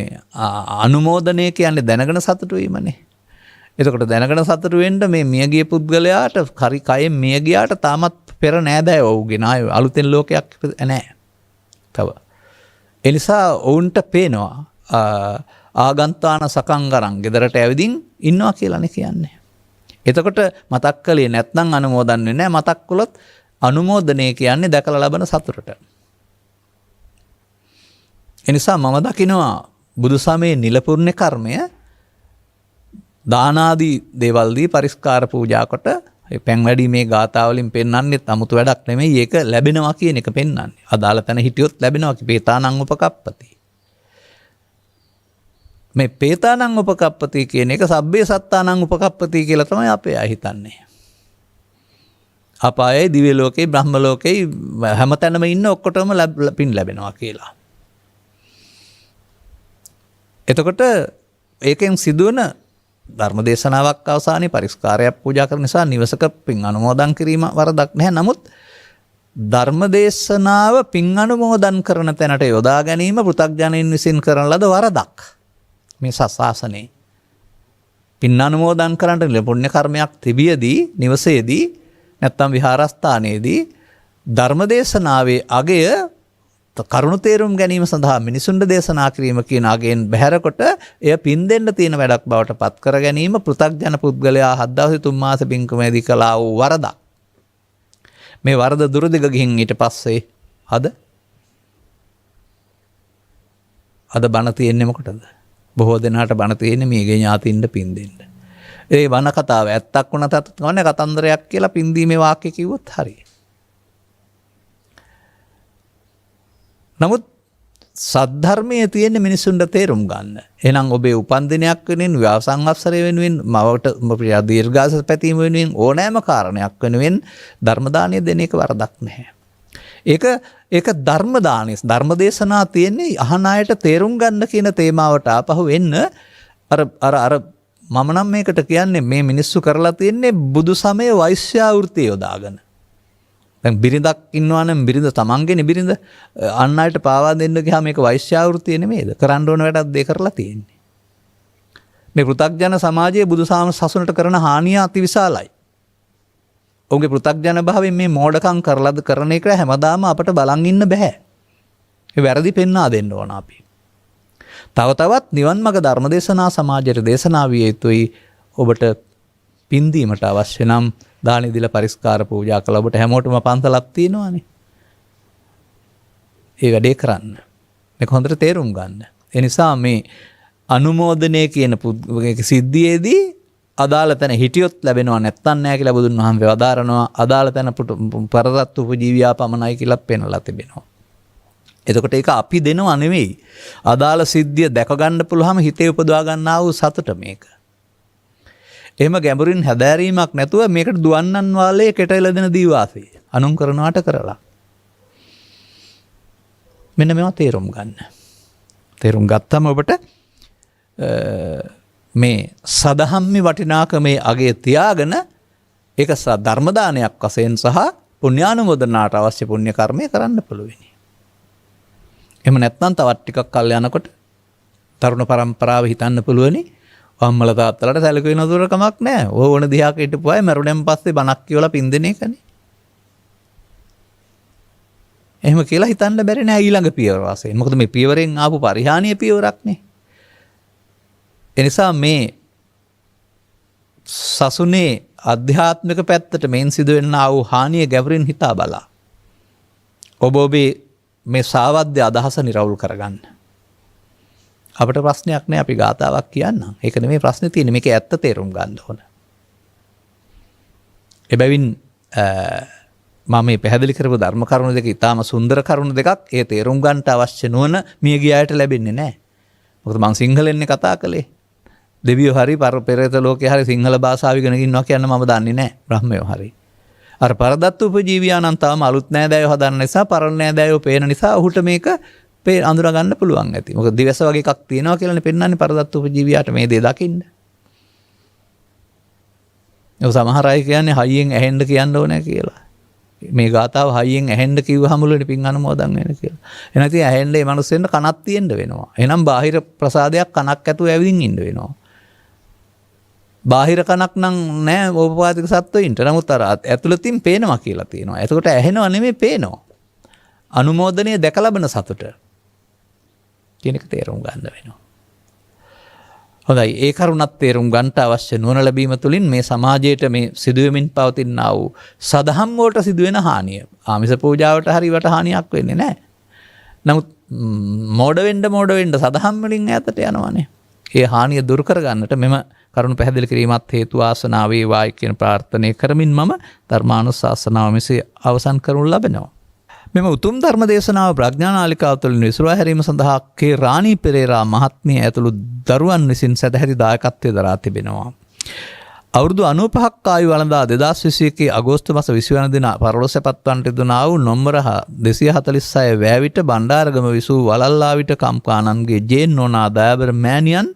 අනුමෝදනය කියන්නේ දැනගෙන සතුටු වීමනේ. එතකොට දැනගෙන සතුටු වෙන්න මේ මියගිය පුද්ගලයාට හරි කයෙන් මිය ගියාට තාමත් පෙර නෑදෑයෝ ඔව්ගෙන ආයේ අලුතෙන් ලෝකයක් නැහැ. තව. ඒ නිසා ඔවුන්ට පේනවා ආගන්තාන සකංගරන් ගෙදරට ඇවිදින් ඉන්නවා කියලානේ කියන්නේ. එතකොට මතක් කළේ නැත්නම් අනුමෝදන් වෙන්නේ නැහැ. මතක් කළොත් අනුමෝදනය කියන්නේ දැකලා ලබන සතුටට. ඒ නිසා මම දකිනවා බුදුසමයේ නිලපුර්ණ කර්මය දානාදී දේවල්දී පරිස්කාර පූජා කොට පැන් වැඩි මේ ගාථාවලින් පෙන්වන්නේ 아무තු වැඩක් නෙමෙයි ඒක ලැබෙනවා කියන එක පෙන්වන්නේ. අදාළ තැන හිටියොත් ලැබෙනවා කිපේතානං උපකප්පති. මේ පේතානං උපකප්පති කියන එක සබ්බේ සත්තානං උපකප්පති කියලා තමයි අපේ අය හිතන්නේ. අපායේ දිව්‍ය ලෝකේ බ්‍රහ්ම ලෝකේ හැමතැනම ඉන්න ඔක්කොටම පින් ලැබෙනවා කියලා. එතකොට ඒකෙන් සිදුවන ධර්ම දේශනාවක් අවසානයේ පරිස්කාරයක් පූජා කරන නිසා නිවසක පින් අනුමෝදන් කිරීම වරදක් නැහැ. නමුත් ධර්ම දේශනාව පින් අනුමෝදන් කරන තැනට යොදා ගැනීම පෘථග්ජනයින් විසින් කරන ලද වරදක්. මේ ශාසනයේ පින් අනුමෝදන් කරන්නට පුණ්‍ය කර්මයක් තිබියදී නිවසේදී නැත්නම් විහාරස්ථානයේදී ධර්ම දේශනාවේ අගය කරුණු තේරුම් ගැනීම සඳහා මිනිසුන්ට දේශනා කිරීම කියන අගයෙන් බැහැරකොට එය පින් දෙන්න තියෙන වැඩක් බවට පත් කර ගැනීම පෘථග්ජන පුද්ගලයා 7 දවස් 3 මාස පින්කමේදී කළා වූ වරදක්. මේ වරද දුරදිග ගිහින් ඊට පස්සේ අද බණ තියෙන්නේ මොකටද? බොහෝ දෙනාට බණ තියෙන්නේ මේගේ ඥාතියින්ට පින් දෙන්න. ඒ වන කතාව ඇත්තක් වුණත් කවන්නේ කතන්දරයක් කියලා පින් දීමේ වාක්‍ය කිව්වොත් හරියි. නමුත් සද්ධර්මයේ තියෙන මිනිසුන්ට තේරුම් ගන්න. එහෙනම් ඔබේ උපන්දිනයක් වෙනුවෙන් විවාහ සංවත්සරය වෙනුවෙන් මවට දීර්ඝාස පැතීම වෙනුවෙන් ඕනෑම කාරණයක් වෙනුවෙන් ධර්ම දානය දෙන එක වරදක් නැහැ. ඒක ධර්ම දානය. ධර්ම දේශනා තියෙන්නේ අහන අයට තේරුම් ගන්න කියන තේමාවට ආපහු එන්න අර මම නම් මේකට කියන්නේ මේ මිනිස්සු කරලා තියෙන්නේ බුදු සමයේ වෛශ්‍යාවෘතිය යොදාගෙන. දැන් බිරිඳක් ඉන්නවා නම් බිරිඳ තමන්ගේනේ බිරිඳ අන් අයට පාවා දෙන්න ගියාම මේක වෛශ්‍යාවෘතිය නෙමෙයිද? කරන්න ඕන වැඩක් දෙය කරලා තියෙන්නේ. මේ පෘථග්ජන සමාජයේ බුදුසාම සසුනට කරන හානිය අතිවිශාලයි. ඔවුන්ගේ පෘථග්ජන භාවයෙන් මේ මෝඩකම් කරලාද කරන එක හැමදාම අපට බලන් ඉන්න බෑ. ඒ වැරදි පෙන්වා දෙන්න ඕන අපි. තවත් නිවන් මඟ ධර්ම දේශනා සමාජයට දේශනා විය යුතුයි. ඔබට පින් දීමට අවශ්‍ය නම් දානි දීලා පරිස්කාර පූජා කළා. ඔබට හැමෝටම පන්සලක් තියෙනවානේ. ඒ වැඩේ කරන්න. මේක හොඳට තේරුම් ගන්න. ඒ නිසා මේ අනුමෝදනය කියන සිද්ධියේදී අදාළ තැන හිටියොත් ලැබෙනවා නැත්තම් නැහැ කියලා බුදුන් වහන්සේ වදාරනවා. අදාළ තැන පරදත්තු උපජීවියා පමණයි කියලා පෙන්වලා තිබෙනවා. එතකොට ඒක අපි දෙනවා නෙවෙයි. අදාළ සිද්ධිය දැක ගන්න පුළුවම හිතේ උපදවා ගන්නා වූ සතුට මේක. එහෙම ගැඹුරින් හැදෑරීමක් නැතුව මේකට දුවන්නන් වාලේ කෙටෙල දෙන දීවාසය. අනුන් කරනවාට කරලා. මෙන්න මේවා තේරුම් ගන්න. තේරුම් ගත්තම ඔබට මේ සදහම්මි වටිනාකමේ අගය තියාගෙන ඒක ධර්ම දානයක් වශයෙන් සහ පුණ්‍යානුමෝදනාට අවශ්‍ය පුණ්‍ය කර්මය කරන්න පුළුවනි. එහෙම නැත්නම් තවත් ටිකක් කල් යනකොට තරුණ පරම්පරාව හිතන්න පුළුවනි අම්මලා තාත්තලාට සැලකුවේ නතුර කමක් නැහැ. ඕන දිහාක හිටපු අය මරුණෙන් පස්සේ බණක් කියවලා පින් දෙන එකනේ. එහෙම කියලා හිතන්න බැරි නෑ ඊළඟ පියවර වශයෙන්. මොකද මේ පියවරෙන් ආපු පරිහානිය පියවරක්නේ. එනිසා මේ සසුනේ අධ්‍යාත්මික පැත්තට මෙන් සිදුවෙනා වූ හානිය ගැඹුරින් හිතා බලා ඔබේ මේ සාවද්‍ය අදහස නිරවුල් කරගන්න. අපිට ප්‍රශ්නයක් නෑ අපි ගාතාවක් කියන්නම්. ඒක නෙමෙයි ප්‍රශ්නේ තියෙන්නේ. මේකේ ඇත්ත තේරුම් ගන්න ඕන. එබැවින් මම මේ පැහැදිලි කරපු ධර්ම කරුණු දෙක ඊටාම සුන්දර කරුණු දෙකක්. ඒ තේරුම් ගන්නට අවශ්‍ය නොවන මිය ගියායට ලැබෙන්නේ නෑ. මොකද මම සිංහලෙන්නේ කතා කළේ. දෙවියෝ හරි පෙරේත ලෝකේ හරි සිංහල භාෂාව ඉගෙන ගන්නවා කියන්න මම දන්නේ නෑ. බ්‍රහ්මයෝ හරි. අර පරදත්ත උපජීවියානම් තාම අලුත් නෑදෑයෝ හදන්න නිසා පරණ නෑදෑයෝ පේන නිසා ඔහුට මේක අඳුර ගන්න පුළුවන් ඇති. මොකද දිවස වගේ එකක් තියෙනවා කියලානේ පෙන්වන්නේ පරදත්ත උපජීවියාට මේ දේ දකින්න. ඒ සමහර අය කියන්නේ හයියෙන් ඇහෙන්න කියන්න ඕනේ කියලා. මේ ගාතාව හයියෙන් ඇහෙන්න කිව්වහම මුලනේ පින් අනුමෝදන් වෙන කියලා. එහෙනම් ඉතින් ඇහෙන්න මේ මිනිස්සුන්ට කනක් තියෙන්න වෙනවා. එහෙනම් බාහිර ප්‍රසාදයක් කනක් ඇතුව ඇවිදින් ඉන්න වෙනවා. බාහිර කනක් නම් නෑ ඕපපාතික සත්වයින්ට. නමුත් අර ඇතුළතින් පේනවා කියලා තියෙනවා. එතකොට ඇහෙනව නෙමෙයි පේනවා. අනුමෝදනය දැක ලබන සතුට කියන එක තේරුම් ගන්න වෙනවා. හොඳයි ඒ කරුණත් තේරුම් ගන්නට අවශ්‍ය නුවණ ලැබීම තුළින් මේ සමාජයට මේ සිදුවෙමින් පවතිනා වූ සදහම් වලට සිදුවෙන හානිය ආමිස පූජාවට හරියට හානියක් වෙන්නේ නැහැ. නමුත් මෝඩ වෙන්න සදහම් වලින් ඈතට යනවානේ. ඒ හානිය දුරු කර ගන්නට මෙම කරුණ පැහැදිලි කිරීමත් හේතු ආසනාව වේවායි කියන ප්‍රාර්ථනාව කරමින් මම ධර්මානුශාසනාව මෙසේ අවසන් කරනු ලබනවා. මෙම උතුම් ධර්ම දේශනාව ප්‍රඥානාලිකාව තුළින් විසුරුවා හැරීම සඳහා කේ රාණී පෙරේරා මහත්මිය ඇතුළු දරුවන් විසින් සැදැහැති දායකත්වය දරා තිබෙනවා. අවුරුදු 95ක් ආයු වළඳා 2021 අගෝස්තු මාස 20 වන දින පරලොස්සපත්වන්ට යෙදුණා වූ නොම්බර 246 වෑවිට බණ්ඩාරගම විසූ වලල්ලාවිට කම්කානන්ගේ ජේන් නෝනා දයාබර මෑණියන්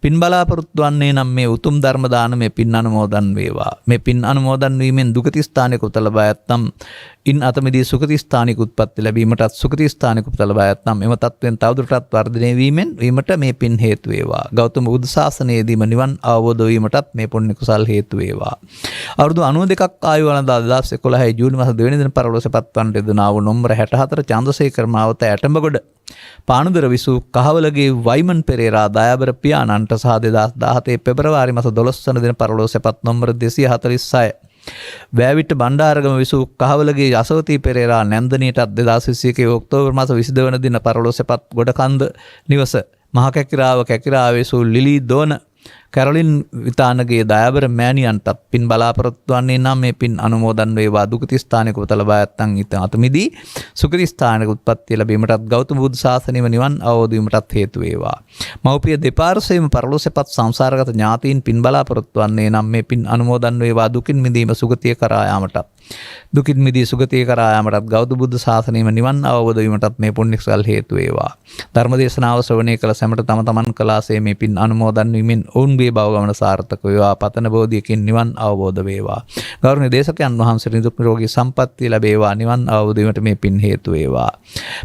පින් බලාපොරොත්තු වන්නේ නම් මේ උතුම් ධර්ම දානමය පින් අනුමෝදන් වේවා. මේ පින් අනුමෝදන් වීමෙන් දුගති ස්ථානයක උපත ලබා ඇත්නම් ඉන් අතමිදී සුගති ස්ථානික උත්පත්ති ලැබීමටත් සුගති ස්ථානික උපත ලබා ඇත්නම් එම තත්වයෙන් තවදුරටත් වර්ධනය වීමට මේ පින් හේතු වේවා. ගෞතම බුදු සාසනයේදීම නිවන් අවබෝධ වීමටත් මේ පුණ්‍ය කුසල් හේතු වේවා. අවුරුදු 92ක් ආයු වළඳා 2011 ජූනි මාස 2 වෙනි දින පරලොස්සපත්වන්ට යෙදුණා වූ නොම්බර 64 චන්ද්‍රසේකර මාවත ඇටඹගොඩ පානුදර විසූ කහවලගේ වයිමන් පෙරේරා දයාබර පියාණන්ට සහ 2017 පෙබරවාරි මාස 12 වන දින පරලොස්සපත් නොම්බර 246 වෑවිට බණ්ඩාරගම විසූ කහවලගේ යසවතී පෙරේරා නැන්දනීටත් 2021 ඔක්තෝබර් මාස 22 වන දින පරලොස්සපත් ගොඩකන්ද නිවස මහ කැකිරාව විසූ ලිලී දෝන කැරොලින් විතානගේ දයාබර මෑණියන්ටත් පින් බලාපොරොත්තු වන්නේ නම් මේ පින් අනුමෝදන් වේවා. දුගති ස්ථානයක උපත ලබා ඇත්නම් ඊට අතමිදී සුගති ස්ථානයක උත්පත්ති ලැබීමටත් ගෞතම බුදු සාසනයම නිවන් අවබෝධ වීමටත් හේතු වේවා. මව්පිය දෙපාර්ශ්වයේම පරලොස්සපත් සංසාරගත ඥාතීන් පින් බලාපොරොත්තු වන්නේ නම් මේ පින් අනුමෝදන් වේවා. දුකින් මිදීම සුගතිය කරා යාමටත් දුකින් මිදී සුගතිය කරා යාමටත් ගෞතම බුදු සාසනයම නිවන් අවබෝධ වීමටත් මේ පුණ්‍ය කුසල් හේතු වේවා. ධර්ම දේශනාව ශ්‍රවණය කළ සැමට තම තමන් කළාසේ මේ පින් අනුමෝදන් වීමෙන් ඔවුන්ගේ භව ගමන සාර්ථක වේවා. පතන බෝධියකින් නිවන් අවබෝධ වේවා. ගෞරවනීය දේශකයන් වහන්සේට නිදුක් නිරෝගී සම්පන්නිය ලැබේවා. නිවන් අවබෝධ වීමට මේ පින් හේතු වේවා.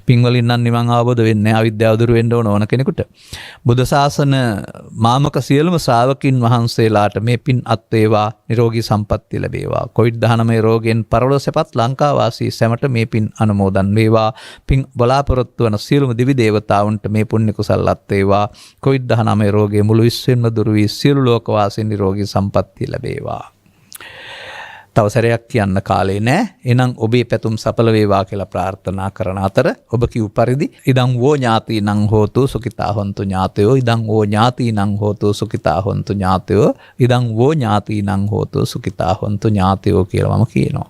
පින් වලින් නම් නිවන් අවබෝධ වෙන්නේ අවිද්‍යාව දුරු වෙන්න ඕන කෙනෙකුට. බුදු සාසන මාමක සියලුම ශ්‍රාවකින් වහන්සේලාට මේ පින් අත් වේවා. නිරෝගී සම්පන්නිය ලැබේවා. COVID-19 රෝගයෙන් පරලොස්සපත් ලංකාවාසී සැමට මේ පින් අනුමෝදන් වේවා. පින් බලාපොරොත්තු වන සියලුම දිවි දේවතාවුන්ට මේ පුණ්‍ය කුසල් අත් වේවා. COVID-19 රෝගයේ මුළු විශ්වෙම දුරු වී සියලු ලෝකවාසීන් නිරෝගී සම්පන්නිය ලැබේවා. තව සැරයක් කියන්න කාලේ නෑ. එහෙනම් ඔබේ පැතුම් සඵල වේවා කියලා ප්‍රාර්ථනා කරන අතර ඔබ කිව් පරිදි ඉදං වෝ ඥාතිනං හෝතු සුඛිතා හොන්තු ඥාතයෝ ඉදං වෝ ඥාතිනං හෝතු සුඛිතා හොන්තු ඥාතයෝ ඉදං වෝ ඥාතිනං හෝතු සුඛිතා හොන්තු ඥාතයෝ කියලා මම කියනවා.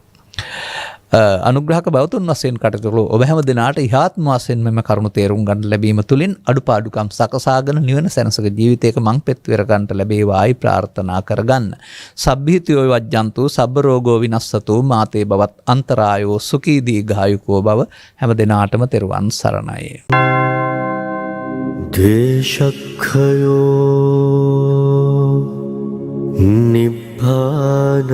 අනුග්‍රහක බවතුන් වශයෙන් කටයුතු ඔබ හැම දිනාට ඉහාත්ම වශයෙන් මෙම කරුණු තේරුම් ගන්න ලැබීම තුලින් අඩුපාඩුකම් සකසාගෙන නිවන සැනසක ජීවිතයක මං පෙත් වෙර ගන්නට ලැබේවායි ප්‍රාර්ථනා කරගන්න. සබ්බීතියෝ වජ්ජන්තු සබ්බ රෝගෝ විනස්සතු මාතේ බවත් අන්තරායෝ සුඛී දීඝායුකෝ බව හැම දිනාටම තෙරුවන් සරණයි. දේශක්ඛයෝ නිබ්බානං